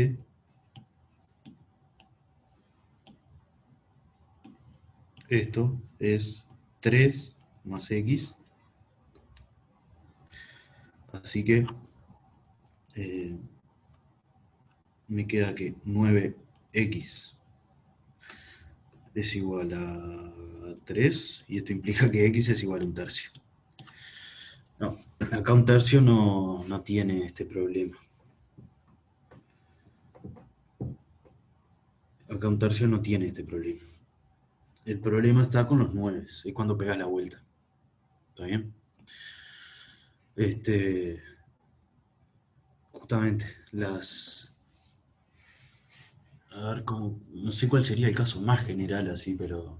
es 3 más x. Así que me queda que 9x es igual a 3, y esto implica que x es igual a un tercio. No, acá un tercio no tiene este problema. Acá un tercio no tiene este problema. El problema está con los 9, es cuando pegas la vuelta. ¿Está bien? Justamente, a ver, no sé cuál sería el caso más general así, pero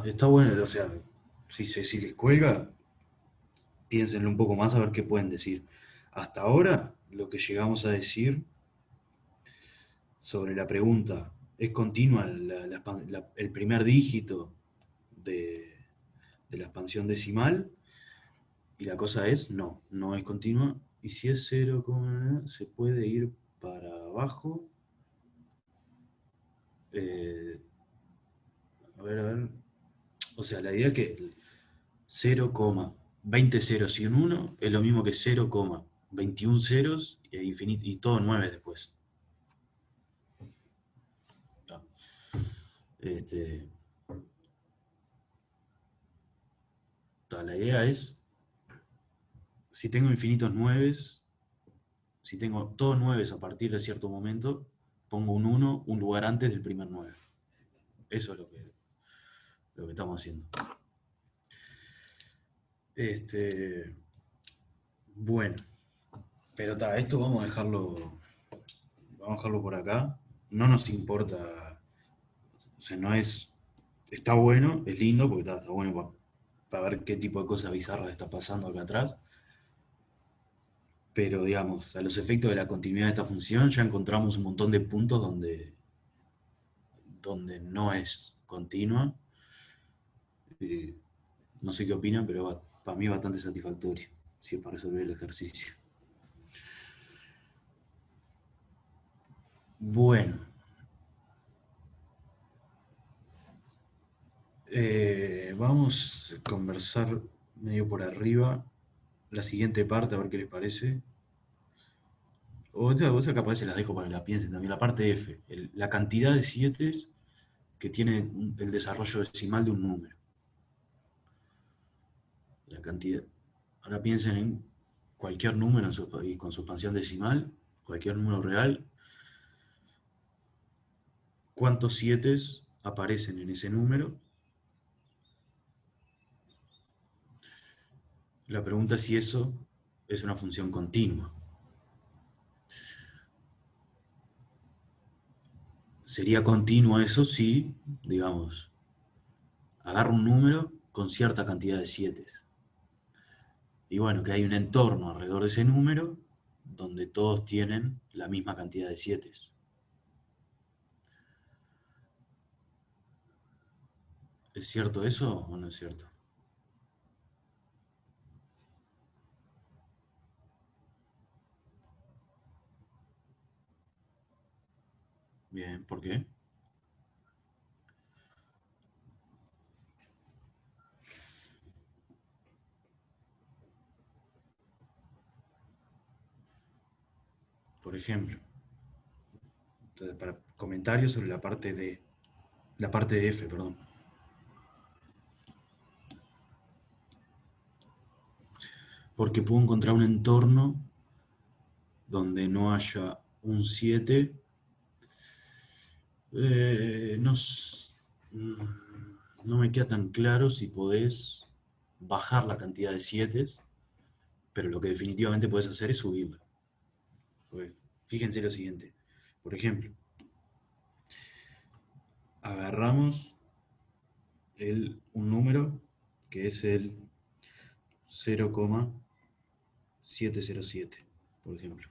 está bueno, o sea, si les cuelga, piénsenlo un poco más a ver qué pueden decir. Hasta ahora, lo que llegamos a decir sobre la pregunta, ¿es continua el primer dígito de la expansión decimal? Y la cosa es, no, no es continua. Y si es 0, se puede ir para abajo. Eh, a ver, a ver. O sea, la idea es que 0,20 ceros y un 1 es lo mismo que 0,21 ceros y todo 9 después. No. Este, la idea es, si tengo infinitos 9, si tengo todos 9 a partir de cierto momento, pongo un 1 un lugar antes del primer 9. Eso es lo que estamos haciendo. Bueno, pero esto vamos a dejarlo por acá. No nos importa, o sea, no es, está bueno, es lindo, porque está bueno para ver qué tipo de cosas bizarras está pasando acá atrás. Pero digamos, a los efectos de la continuidad de esta función ya encontramos un montón de puntos donde no es continua. No sé qué opinan, pero para mí es bastante satisfactorio, si es para resolver el ejercicio. Bueno, vamos a conversar medio por arriba la siguiente parte, a ver qué les parece. O sea, capaz se las dejo para que la piensen también. La parte F, la cantidad de 7 que tiene el desarrollo decimal de un número. La cantidad. Ahora piensen en cualquier número y con su expansión decimal, cualquier número real. ¿Cuántos 7 aparecen en ese número? La pregunta es si eso es una función continua. Sería continuo eso si, digamos, agarro un número con cierta cantidad de 7. Y bueno, que hay un entorno alrededor de ese número donde todos tienen la misma cantidad de 7. ¿Es cierto eso o no es cierto? Bien, ¿por qué? Por ejemplo, entonces, para comentarios sobre la parte de F, perdón. Porque puedo encontrar un entorno donde no haya un 7. No, no me queda tan claro si podés bajar la cantidad de 7, pero lo que definitivamente podés hacer es subirla. Pues, fíjense lo siguiente. Por ejemplo, agarramos un número que es el 0,707, por ejemplo.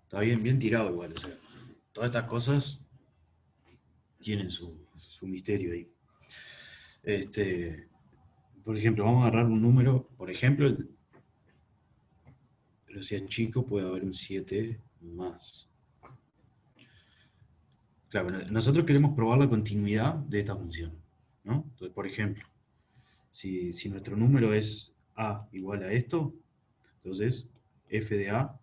Está bien tirado igual, o sea, todas estas cosas tienen su misterio ahí. Por ejemplo, vamos a agarrar un número, por ejemplo, pero si es chico puede haber un 7 más. Claro, nosotros queremos probar la continuidad de esta función, ¿no? Entonces, por ejemplo, si nuestro número es a igual a esto, entonces f de a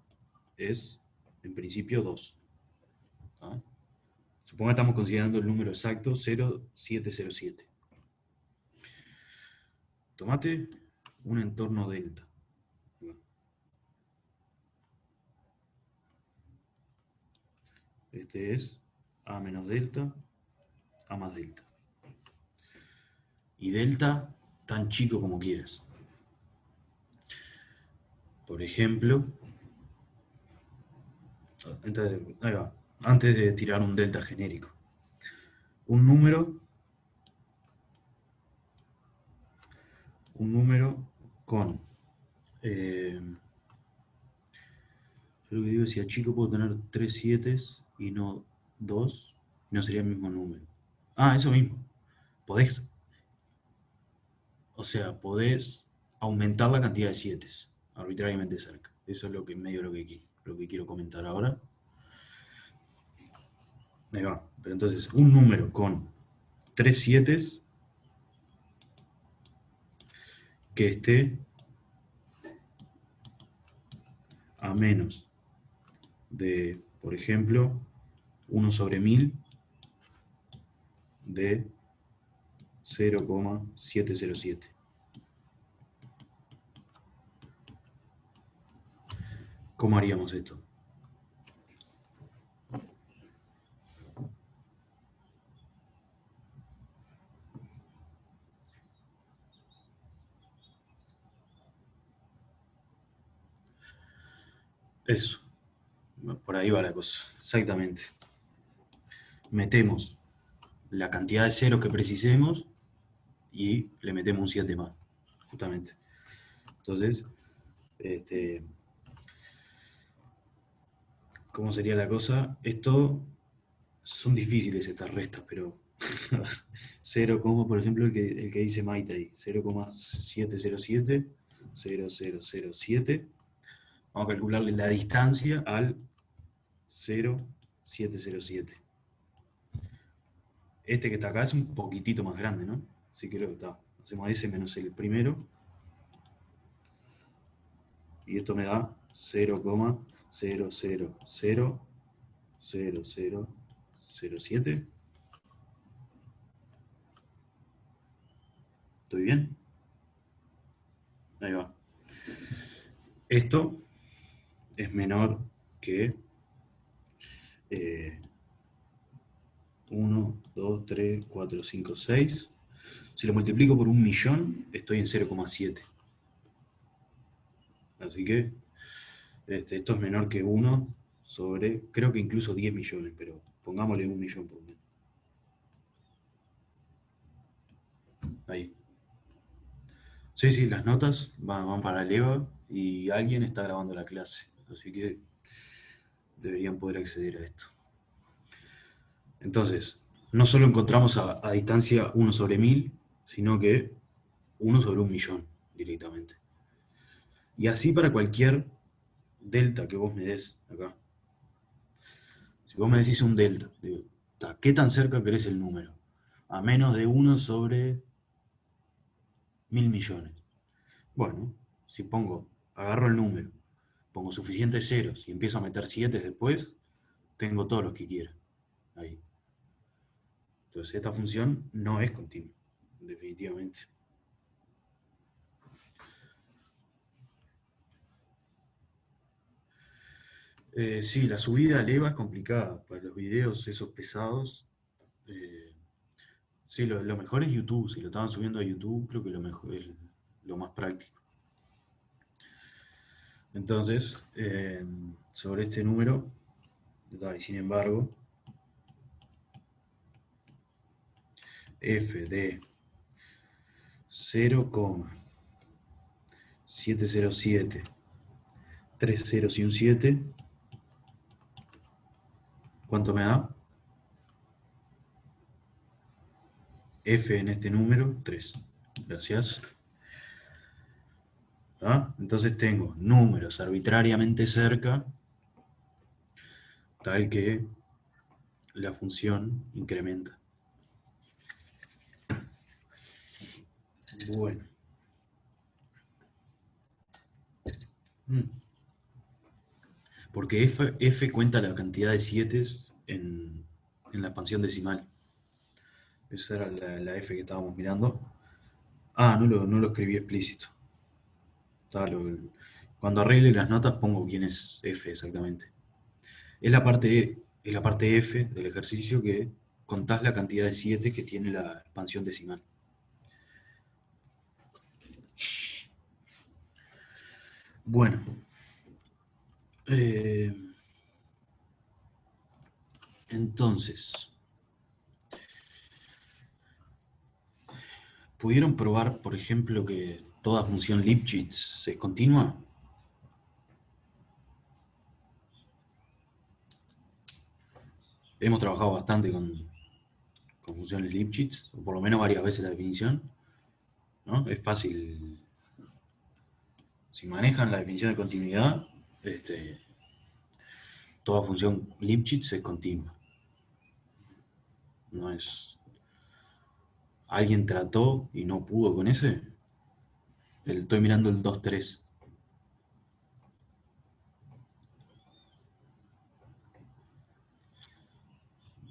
es, en principio, 2. ¿Ah? Supongo que estamos considerando el número exacto 0,707. Tomate un entorno delta. Este es a menos delta, a más delta. Y delta tan chico como quieras. Por ejemplo, ahí va, antes de tirar un delta genérico. Un número con Yo lo que digo es si a chico puedo tener 3 7 y no 2, no sería el mismo número. Ah, eso mismo. Podés, o sea, podés aumentar la cantidad de 7 arbitrariamente cerca. Eso es lo que medio lo que quiero comentar ahora. Ahí va. Pero entonces, un número con 3 7 que esté a menos de, por ejemplo, 1/1000 de 0,707. ¿Cómo haríamos esto? Eso, por ahí va la cosa, exactamente. Metemos la cantidad de ceros que precisemos y le metemos un 7 más, justamente. Entonces, este, ¿cómo sería la cosa? Esto son difíciles estas restas, pero 0, por ejemplo el que dice Maite ahí, 0,707, 0007. Vamos a calcularle la distancia al 0,707. Este que está acá es un poquitito más grande, ¿no? Así que está. Hacemos ese menos el primero. Y esto me da 0,0000007. ¿Estoy bien? Ahí va. Esto es menor que 1, 2, 3, 4, 5, 6. Si lo multiplico por 1.000.000, estoy en 0,7. Así que esto es menor que 1 sobre, creo que incluso 10 millones, pero pongámosle 1.000.000 por menos. Ahí. Sí, sí, las notas van para el EVA y alguien está grabando la clase, así que deberían poder acceder a esto. Entonces, no solo encontramos a distancia 1/1000, sino que 1/1.000.000 directamente. Y así para cualquier delta que vos me des acá. Si vos me decís un delta, digo, ¿qué tan cerca querés el número? A menos de 1/1000.000.000. Bueno, si agarro el número, pongo suficientes ceros y empiezo a meter 7 después, tengo todos los que quiera. Ahí. Entonces esta función no es continua, definitivamente. Sí, la subida al EVA es complicada. Para los videos esos pesados, sí, lo mejor es YouTube. Si lo estaban subiendo a YouTube, creo que lo mejor es lo más práctico. Entonces, sobre este número, y sin embargo, f de 0,707, 3 ceros y un 7, ¿cuánto me da? F en este número, 3. Gracias. ¿Ah? Entonces tengo números arbitrariamente cerca, tal que la función incrementa. Bueno. Porque f cuenta la cantidad de 7 en la expansión decimal. Esa era la f que estábamos mirando. Ah, no lo escribí explícito. Cuando arregle las notas pongo quién es f exactamente. Es la parte f del ejercicio que contás la cantidad de 7 que tiene la expansión decimal. Bueno. Entonces, ¿pudieron probar, por ejemplo, que toda función Lipschitz es continua? hemos trabajado bastante con funciones Lipschitz, o por lo menos varias veces la definición, ¿no? Es fácil, si manejan la definición de continuidad, toda función Lipschitz es continua. No es... ¿Alguien trató y no pudo con ese? Estoy mirando el 2.3.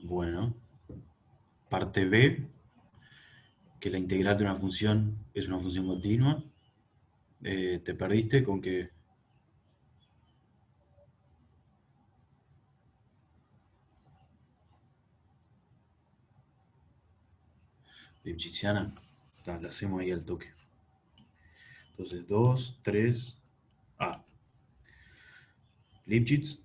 Bueno, parte B, que la integral de una función es una función continua. Te perdiste con que... Lipschitziana, la hacemos ahí al toque. Entonces, 2, 3, A. Lipschitz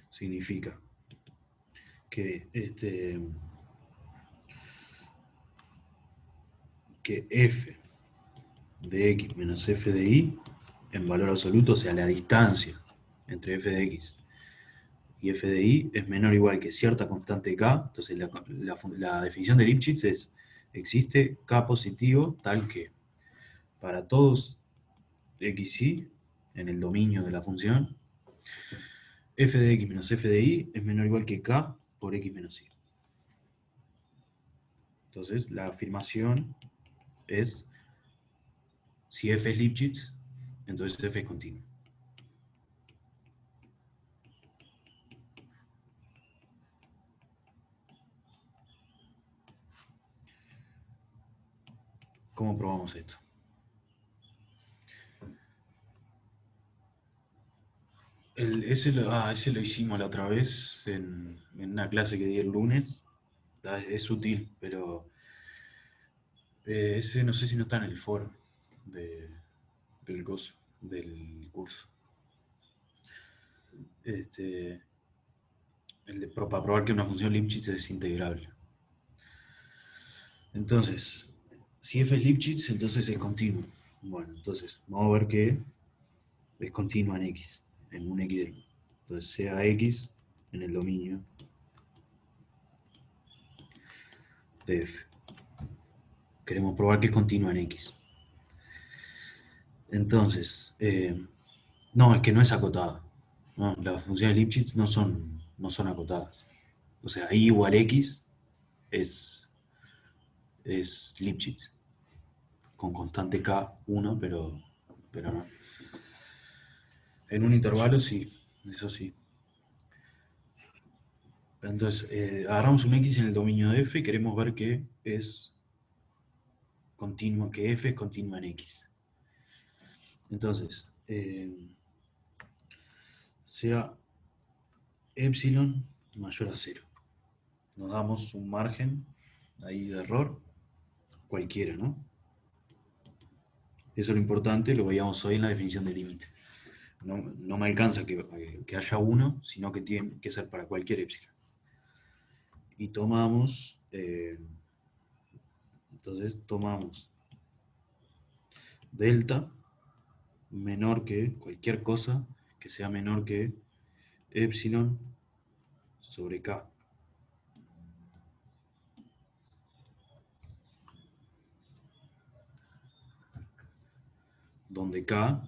significa que, que f de x menos f de y en valor absoluto, o sea, la distancia entre f de x y f de y es menor o igual que cierta constante k. Entonces la definición de Lipschitz es: existe k positivo tal que para todos x y en el dominio de la función, f de x menos f de y es menor o igual que k por x menos y. Entonces la afirmación es: si f es Lipschitz, entonces f es continuo. ¿Cómo probamos esto? Ese lo hicimos la otra vez en una clase que di el lunes. Es útil, pero ese no sé si no está en el foro del del curso. Para probar que una función Lipschitz es integrable. Entonces, si f es Lipschitz, entonces es continuo. Bueno, entonces vamos a ver que es continua en x, en un x. Entonces sea x en el dominio de f. Queremos probar que es continua en x. Entonces, no, es que no es acotada. No, las funciones de Lipschitz no son acotadas. O sea, y igual x es Lipschitz, con constante k1, pero no. En un intervalo sí, eso sí. Entonces, agarramos un x en el dominio de f y queremos ver que es continua, que f es continua en x. Entonces, sea epsilon mayor a 0. Nos damos un margen ahí de error, cualquiera, ¿no? Eso es lo importante, lo veíamos hoy en la definición de límite. No me alcanza que haya uno, sino que tiene que ser para cualquier epsilon. Y tomamos, entonces tomamos delta menor que cualquier cosa que sea menor que epsilon sobre k. Donde k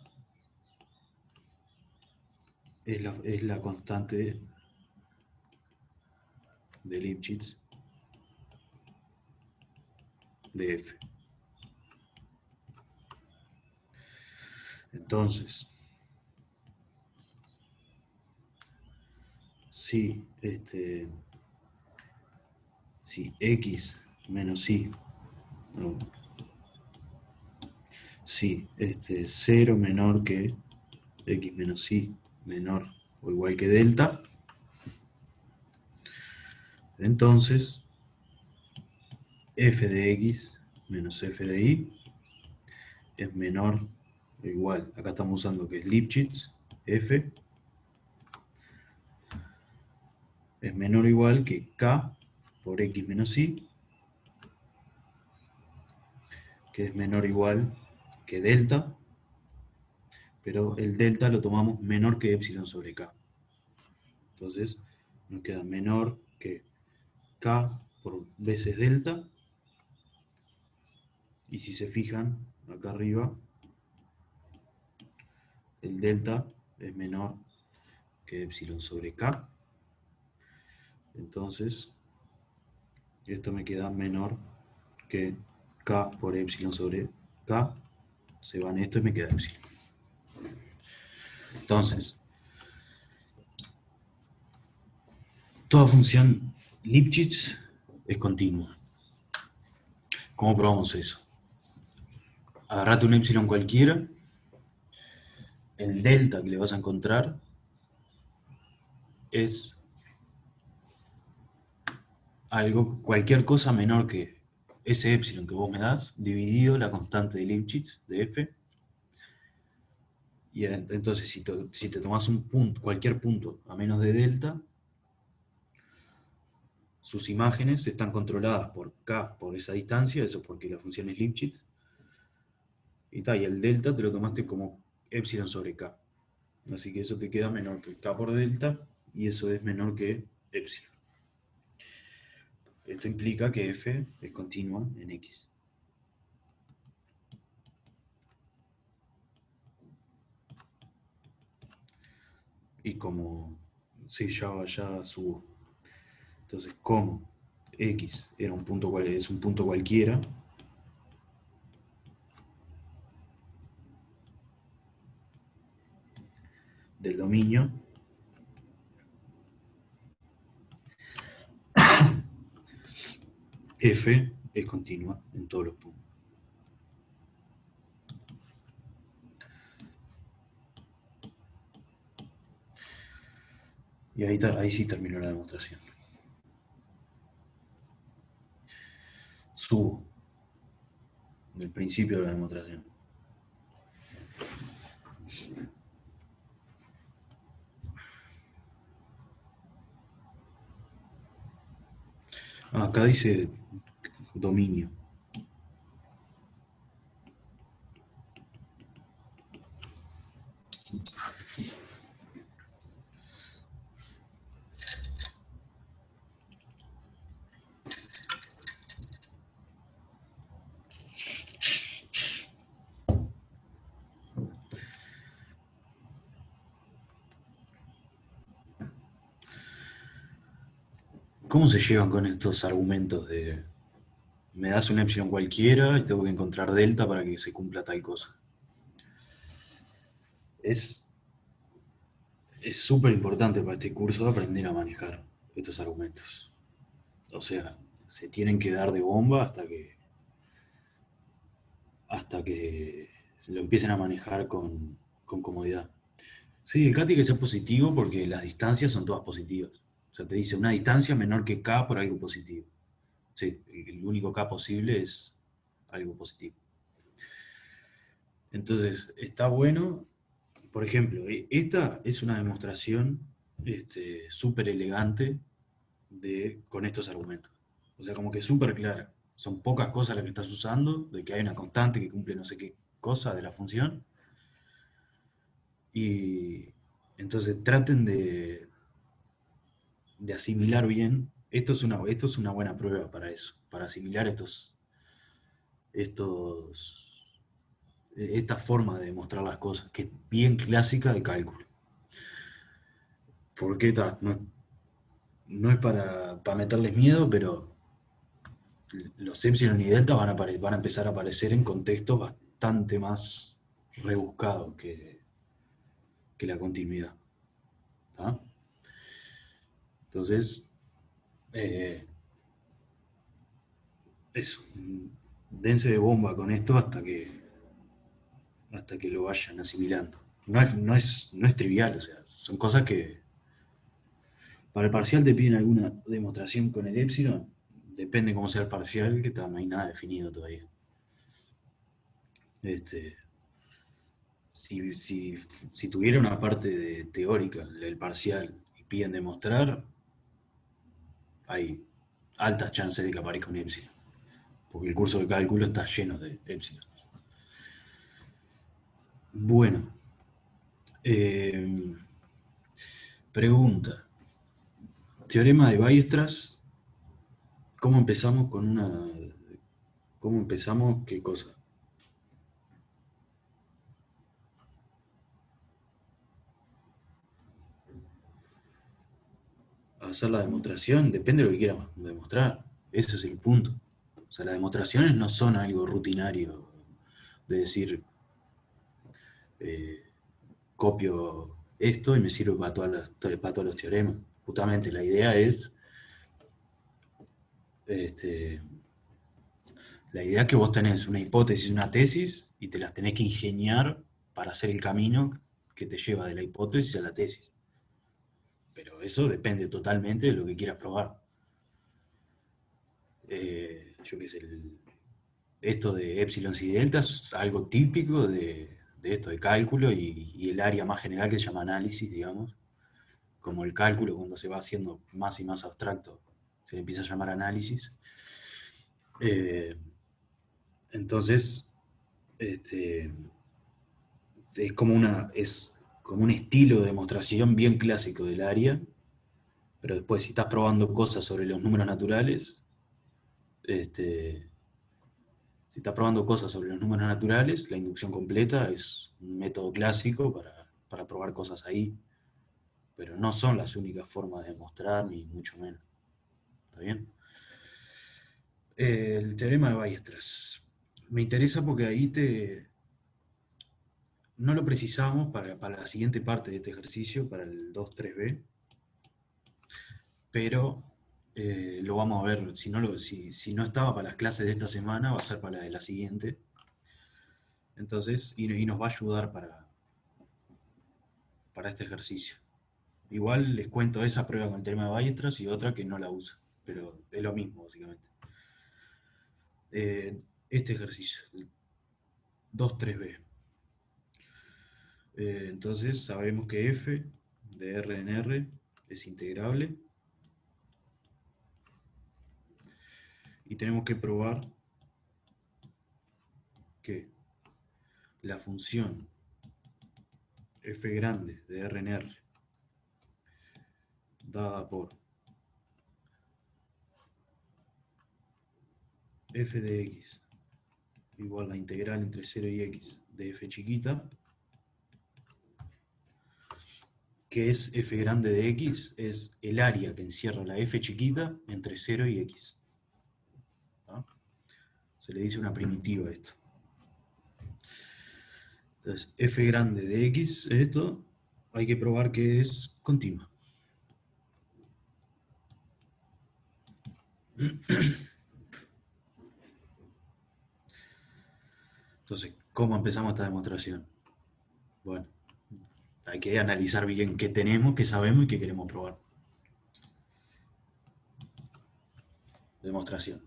es la constante de Lipschitz de f. Entonces, si x menos y, no, si 0 menor que x menos y menor o igual que delta, entonces f de x menos f de y es menor o igual, acá estamos usando que es Lipschitz, f, es menor o igual que k por x menos y, que es menor o igual que delta pero el delta lo tomamos menor que epsilon sobre k. Entonces nos queda menor que k por veces delta, y si se fijan, acá arriba, el delta es menor que epsilon sobre k, entonces esto me queda menor que k por epsilon sobre k, se van esto y me queda epsilon. Entonces, toda función Lipschitz es continua. ¿Cómo probamos eso? Agarrate un epsilon cualquiera, el delta que le vas a encontrar es algo, cualquier cosa menor que ese epsilon que vos me das, dividido la constante de Lipschitz, de f. Y entonces, si te tomas un punto, cualquier punto a menos de delta, sus imágenes están controladas por k, por esa distancia, eso porque la función es Lipschitz, y el delta te lo tomaste como epsilon sobre k. Así que eso te queda menor que k por delta, y eso es menor que epsilon. Esto implica que f es continua en x. Y como, sí, ya subo. Entonces, como x era un punto, es un punto cualquiera, del dominio, f es continua en todos los puntos. Y ahí sí terminó la demostración. Subo del principio de la demostración. Acá dice dominio. ¿Cómo se llevan con estos argumentos de me das un epsilon cualquiera y tengo que encontrar delta para que se cumpla tal cosa? Es súper importante para este curso aprender a manejar estos argumentos. O sea, se tienen que dar de bomba hasta que lo empiecen a manejar con comodidad. Sí, el cat tiene que ser positivo porque las distancias son todas positivas. O sea, te dice una distancia menor que k por algo positivo. Sí, el único k posible es algo positivo. Entonces, está bueno. Por ejemplo, esta es una demostración súper elegante con estos argumentos. O sea, como que súper clara. Son pocas cosas las que estás usando, de que hay una constante que cumple no sé qué cosa de la función. Y entonces traten de asimilar bien. Esto es una buena prueba para eso, para asimilar esta forma de demostrar las cosas, que es bien clásica de cálculo. Porque no es para meterles miedo, pero los epsilon y delta van a empezar a aparecer en contextos bastante más rebuscados que la continuidad. ¿Tá? Entonces, eso, dense de bomba con esto hasta que lo vayan asimilando. No es trivial, o sea, son cosas que para el parcial te piden alguna demostración con el epsilon, depende cómo sea el parcial, que no hay nada definido todavía. Si tuviera una parte teórica del parcial y piden demostrar, hay altas chances de que aparezca un epsilon, porque el curso de cálculo está lleno de epsilon. Bueno, Eh, Pregunta. Teorema de Weierstrass. ¿Cómo empezamos con una... ¿Cómo empezamos qué cosa? A hacer la demostración, depende de lo que quieras demostrar. Ese es el punto. O sea, las demostraciones no son algo rutinario de decir, eh, copio esto y me sirve para todos los teoremas. Justamente la idea es, este, la idea es que vos tenés una hipótesis, una tesis, y te las tenés que ingeniar para hacer el camino que te lleva de la hipótesis a la tesis. Pero eso depende totalmente de lo que quieras probar. Yo qué sé, esto de épsilon y deltas es algo típico de esto de cálculo y el área más general que se llama análisis, digamos. Como el cálculo cuando se va haciendo más y más abstracto, se le empieza a llamar análisis. Eh, entonces, este, es como un estilo de demostración bien clásico del área, pero después si estás probando cosas sobre los números naturales, este, si estás probando cosas sobre los números naturales, la inducción completa es un método clásico para probar cosas ahí, pero no son las únicas formas de demostrar, ni mucho menos. ¿Está bien? El teorema de Weierstrass. Me interesa porque ahí no lo precisamos para la siguiente parte de este ejercicio, para el 2.3b, pero lo vamos a ver, si no estaba para las clases de esta semana, va a ser para la de la siguiente. Entonces, y nos va a ayudar para este ejercicio. Igual les cuento esa prueba con el teorema de Weierstrass y otra que no la uso, pero es lo mismo, básicamente. Este ejercicio, el 2.3b. Entonces sabemos que f de R en R es integrable y tenemos que probar que la función f grande de R en R dada por f de x igual a la integral entre 0 y x de f chiquita, que es f grande de x, es el área que encierra la f chiquita entre 0 y x. ¿Ah? Se le dice una primitiva a esto. Entonces, f grande de x, esto, hay que probar que es continua. Entonces, ¿cómo empezamos esta demostración? Bueno, hay que analizar bien qué tenemos, qué sabemos y qué queremos probar. Demostración.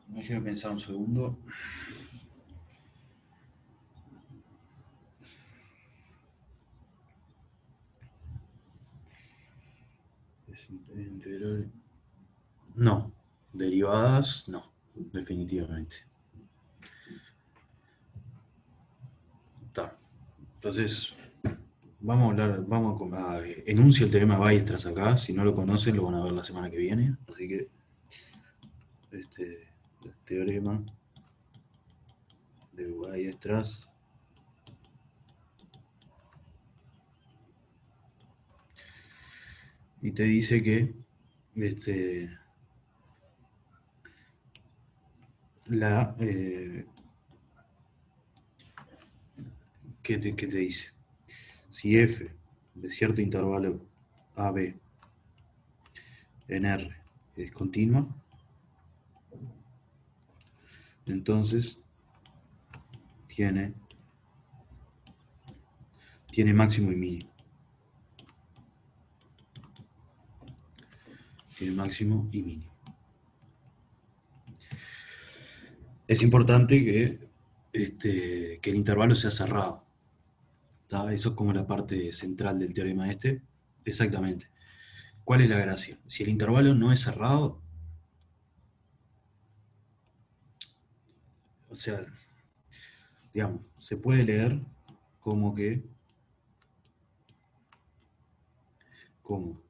Déjame pensar un segundo. No, derivadas no, definitivamente. Está. Entonces, vamos a hablar, enuncio el teorema de Weierstrass acá. Si no lo conocen, lo van a ver la semana que viene. Así que, el teorema de Weierstrass. Y te dice que ¿qué te dice? Si f de cierto intervalo AB en R es continua, entonces tiene máximo y mínimo. Tiene máximo y mínimo. Es importante que el intervalo sea cerrado. ¿Tá? Eso es como la parte central del teorema este. Exactamente. ¿Cuál es la gracia? Si el intervalo no es cerrado, sea, digamos, se puede leer como como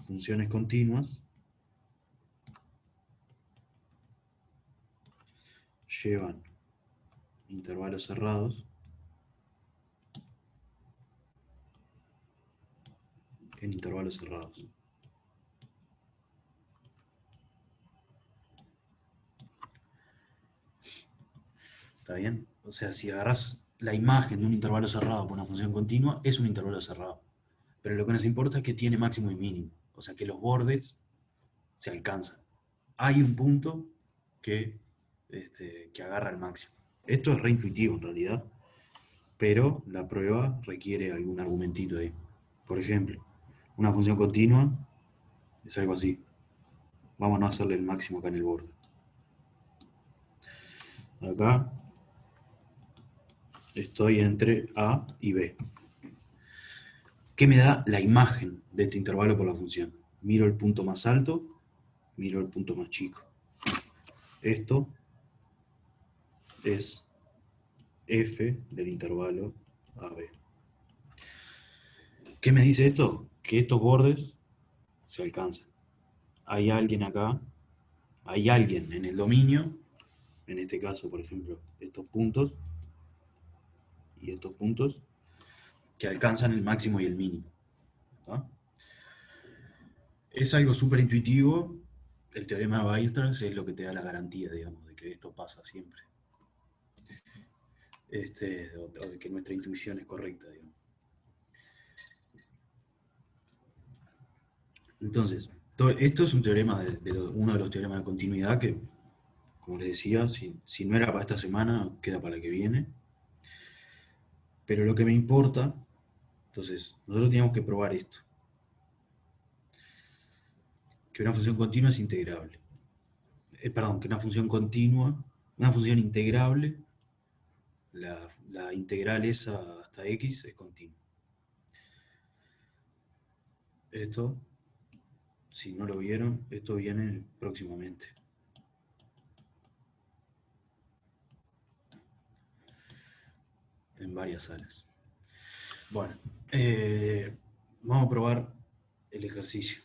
funciones continuas llevan intervalos cerrados en intervalos cerrados. ¿Está bien? O sea, si agarras la imagen de un intervalo cerrado por una función continua, es un intervalo cerrado. Pero lo que nos importa es que tiene máximo y mínimo. O sea, que los bordes se alcanzan. Hay un punto que agarra el máximo. Esto es reintuitivo en realidad, pero la prueba requiere algún argumentito ahí. Por ejemplo, una función continua es algo así. Vamos a no hacerle el máximo acá en el borde. Acá estoy entre A y B. ¿Qué me da la imagen de este intervalo por la función? Miro el punto más alto, miro el punto más chico. Esto es f del intervalo AB. ¿Qué me dice esto? Que estos bordes se alcanzan. Hay alguien acá, hay alguien en el dominio, en este caso, por ejemplo, estos puntos y estos puntos, que alcanzan el máximo y el mínimo. ¿Tá? Es algo súper intuitivo. El teorema de Weierstrass es lo que te da la garantía, digamos, de que esto pasa siempre. O de que nuestra intuición es correcta, digamos. Entonces, esto es un teorema uno de los teoremas de continuidad que, como les decía, si no era para esta semana, queda para la que viene. Pero lo que me importa, entonces, nosotros teníamos que probar esto. Que una función continua es integrable. Perdón, que una función continua, una función integrable, la integral esa hasta x es continua. Esto, si no lo vieron, esto viene próximamente. En varias salas. Bueno, vamos a probar el ejercicio.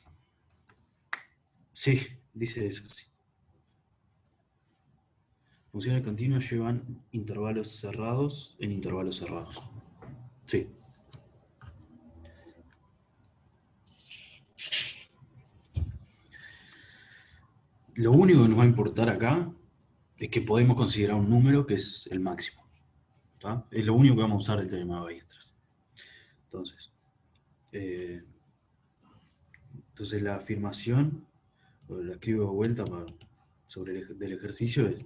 Sí, dice eso, sí. Funciones continuas llevan intervalos cerrados en intervalos cerrados. Sí. Lo único que nos va a importar acá es que podemos considerar un número que es el máximo. ¿Tá? Es lo único que vamos a usar del teorema de Weierstrass. Entonces la afirmación, o la escribo de vuelta sobre del ejercicio, es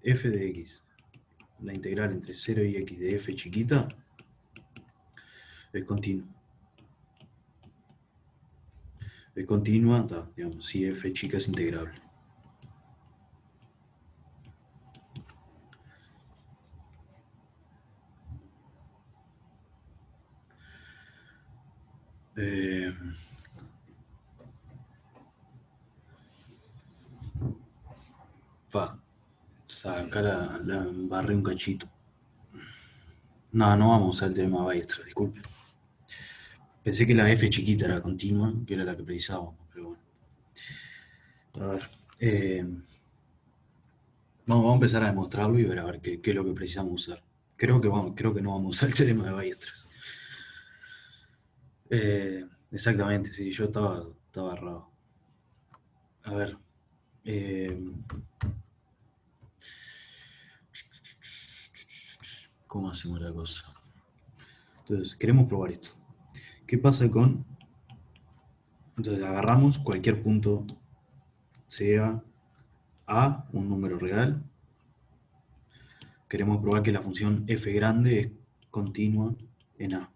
f de x, la integral entre 0 y x de f chiquita, es continua. Es continua, digamos, si f chica es integrable. Acá la barré un cachito. No, no vamos a usar el teorema de Weierstrass, disculpe. Pensé que la f chiquita era continua, que era la que precisábamos, pero bueno. A ver. Vamos a empezar a demostrarlo y ver a ver qué es lo que precisamos usar. Creo que no vamos a usar el teorema de Weierstrass. Exactamente, sí, yo estaba errado. A ver. ¿Cómo hacemos la cosa? Entonces, queremos probar esto. ¿Qué pasa con...? Entonces, agarramos cualquier punto, sea A, un número real. Queremos probar que la función f grande es continua en A.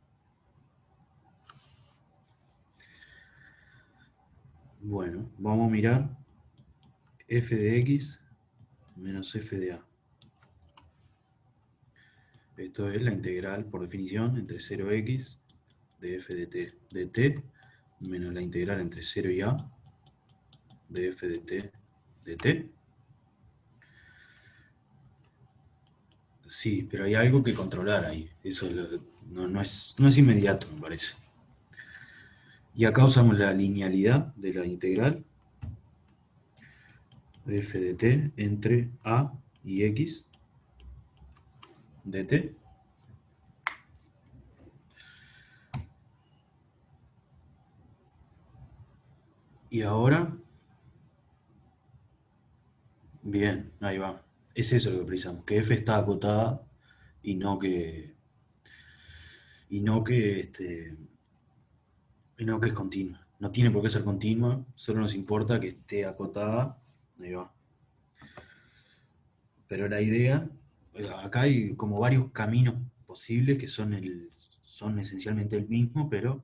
Bueno, vamos a mirar f de x menos f de A. Esto es la integral, por definición, entre 0x de f de t menos la integral entre 0 y A de f de t de t. Sí, pero hay algo que controlar ahí. Eso no es inmediato, me parece. Y acá usamos la linealidad de la integral de f de t entre a y x de t. Y ahora, bien, ahí va. Es eso lo que precisamos, que f está acotada y no que, y no que, y no que es continua. No tiene por qué ser continua, solo nos importa que esté acotada. Ahí va. Pero la idea, acá hay como varios caminos posibles que son esencialmente el mismo, pero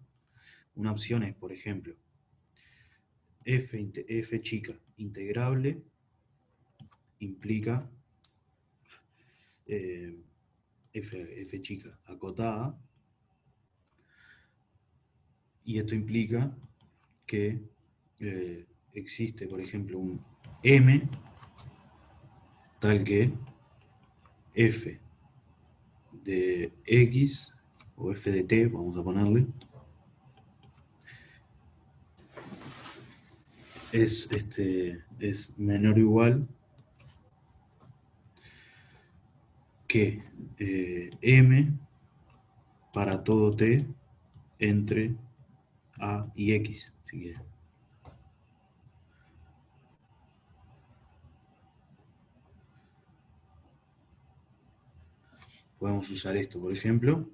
una opción es, por ejemplo, f chica integrable implica eh, f chica acotada, y esto implica que existe, por ejemplo, un m tal que f de x o f de t, vamos a ponerle, es menor o igual que m para todo t entre a y x, si quieres. Podemos usar esto, por ejemplo.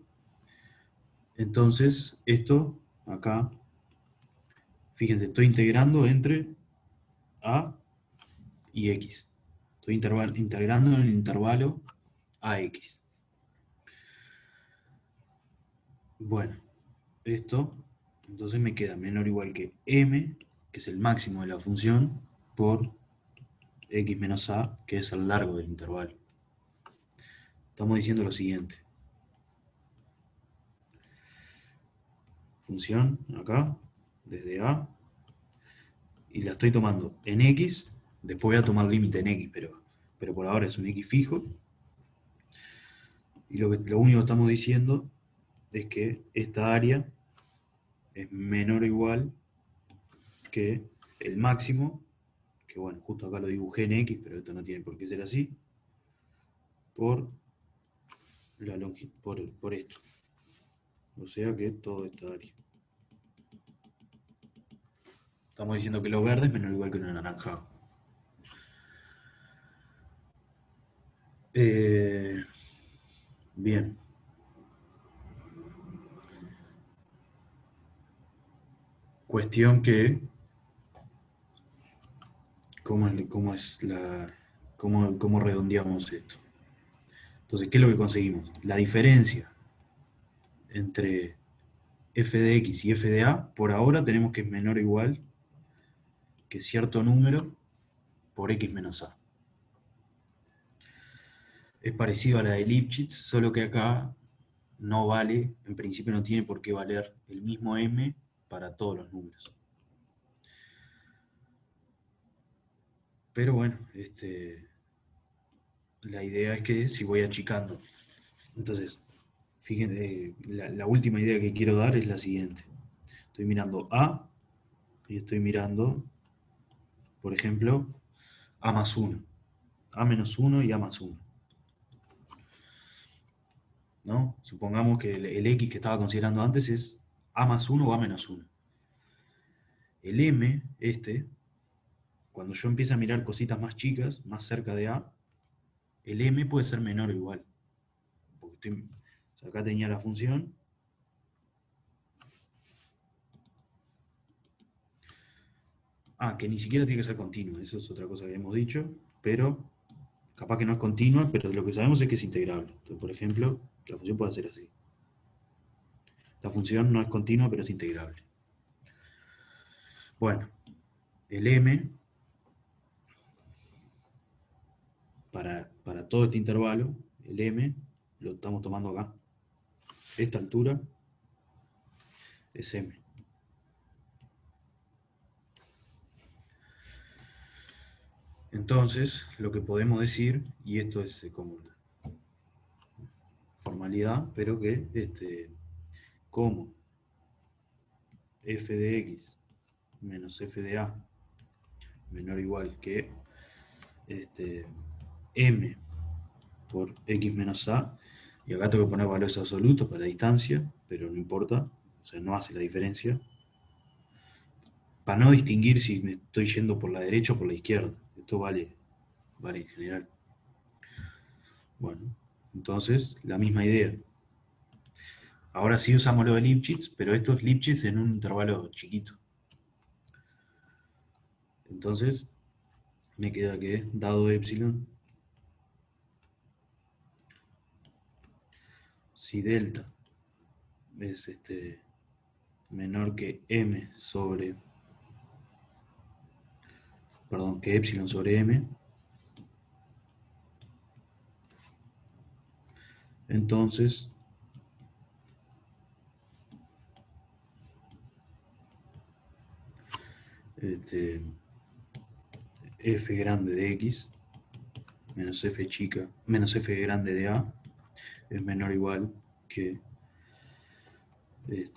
Entonces, esto acá, fíjense, estoy integrando entre a y x. Estoy integrando en el intervalo ax. Bueno, esto, entonces me queda menor o igual que m, que es el máximo de la función, por x menos a, que es el largo del intervalo. Estamos diciendo lo siguiente. Función, acá, desde a, y la estoy tomando en x, después voy a tomar límite en x, pero por ahora es un x fijo, y lo único que estamos diciendo es que esta área es menor o igual que el máximo, que bueno, justo acá lo dibujé en x, pero esto no tiene por qué ser así, por la longitud, por esto. O sea que todo esta área. Estamos diciendo que lo verde es menor o igual que lo anaranjado. Bien. Cuestión que, ¿cómo redondeamos esto? Entonces, ¿qué es lo que conseguimos? La diferencia entre f de x y f de a, por ahora tenemos que es menor o igual que cierto número por x menos a. Es parecido a la de Lipschitz, solo que acá no vale, en principio no tiene por qué valer el mismo m para todos los números. Pero bueno, la idea es que si voy achicando. Entonces, fíjense, la última idea que quiero dar es la siguiente. Estoy mirando a y estoy mirando, por ejemplo, a más 1, a menos 1 y a más 1. ¿No? Supongamos que el x que estaba considerando antes es a más 1 o a menos 1. El m, cuando yo empiezo a mirar cositas más chicas, más cerca de a, el m puede ser menor o igual. Porque o sea, acá tenía la función. Que ni siquiera tiene que ser continua, eso es otra cosa que hemos dicho, pero capaz que no es continua, pero lo que sabemos es que es integrable. Entonces, por ejemplo, la función puede ser así. La función no es continua, pero es integrable. Bueno, el m, para todo este intervalo, el m lo estamos tomando acá. Esta altura es m. Entonces, lo que podemos decir, y esto es como formalidad, pero que como f de x menos f de a menor o igual que m por x menos a, y acá tengo que poner valores absolutos para la distancia, pero no importa, o sea, no hace la diferencia, para no distinguir si me estoy yendo por la derecha o por la izquierda. Esto vale en general. Bueno, entonces, la misma idea. Ahora sí usamos lo de Lipschitz, pero esto es Lipschitz en un intervalo chiquito. Entonces, me queda que, dado epsilon, si delta es menor que m sobre, perdón, que epsilon sobre m, entonces f grande de x menos f chica, menos f grande de a es menor o igual que es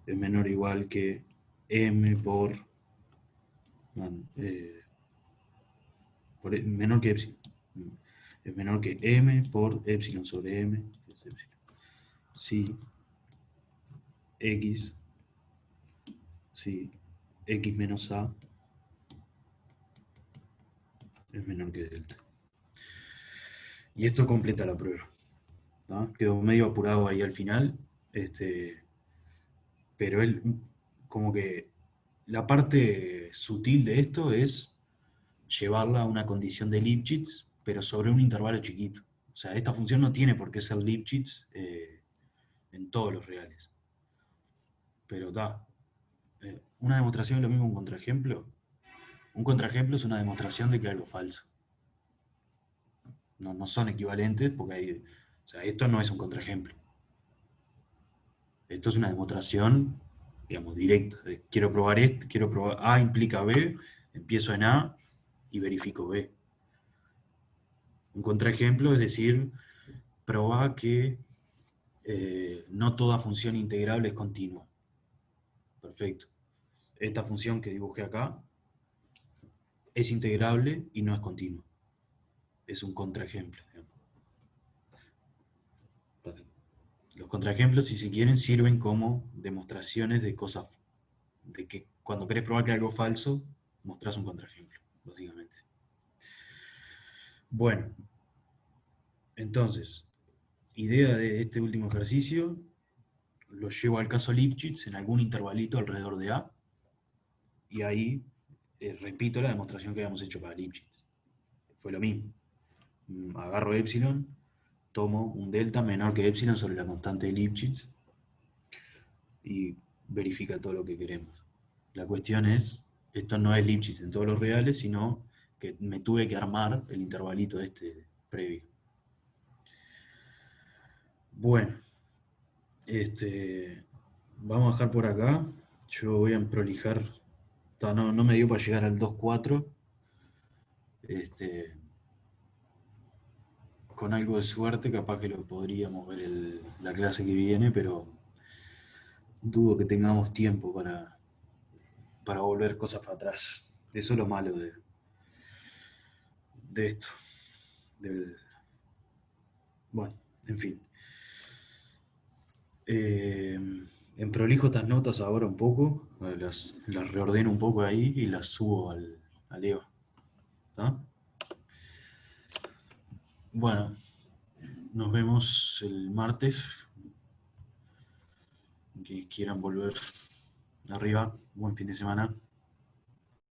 menor o igual que m menor que epsilon. Es menor que m por epsilon sobre m, que es epsilon. Si x menos a es menor que delta. Y esto completa la prueba, ¿no? Quedó medio apurado ahí al final, pero él, como que la parte sutil de esto es llevarla a una condición de Lipschitz, pero sobre un intervalo chiquito. O sea, esta función no tiene por qué ser Lipschitz en todos los reales. Pero da. Una demostración es lo mismo que un contraejemplo. Un contraejemplo es una demostración de que algo es falso. No son equivalentes porque o sea, esto no es un contraejemplo. Esto es una demostración, digamos, directa. Quiero probar A implica B, empiezo en A y verifico B. Un contraejemplo es decir, probar que no toda función integrable es continua. Perfecto. Esta función que dibujé acá es integrable y no es continua. Es un contraejemplo. Los contraejemplos, si se quieren, sirven como demostraciones de cosas, de que cuando querés probar que algo es falso, mostrás un contraejemplo, básicamente. Bueno, entonces, idea de este último ejercicio, lo llevo al caso Lipschitz en algún intervalito alrededor de A, y ahí repito la demostración que habíamos hecho para Lipschitz. Fue lo mismo. Agarro epsilon, tomo un delta menor que epsilon sobre la constante de Lipschitz y verifica todo lo que queremos. La cuestión es, esto no es Lipschitz en todos los reales, sino que me tuve que armar el intervalito previo. Bueno, vamos a dejar por acá. Yo voy a prolijar. No me dio para llegar al 2.4. Con algo de suerte, capaz que lo podríamos ver la clase que viene, pero dudo que tengamos tiempo para volver cosas para atrás. Eso es lo malo de esto. Bueno, en fin. En prolijo estas notas ahora un poco, las reordeno un poco ahí y las subo al EO. ¿Está? Bueno, nos vemos el martes. Que quieran volver arriba. Buen fin de semana.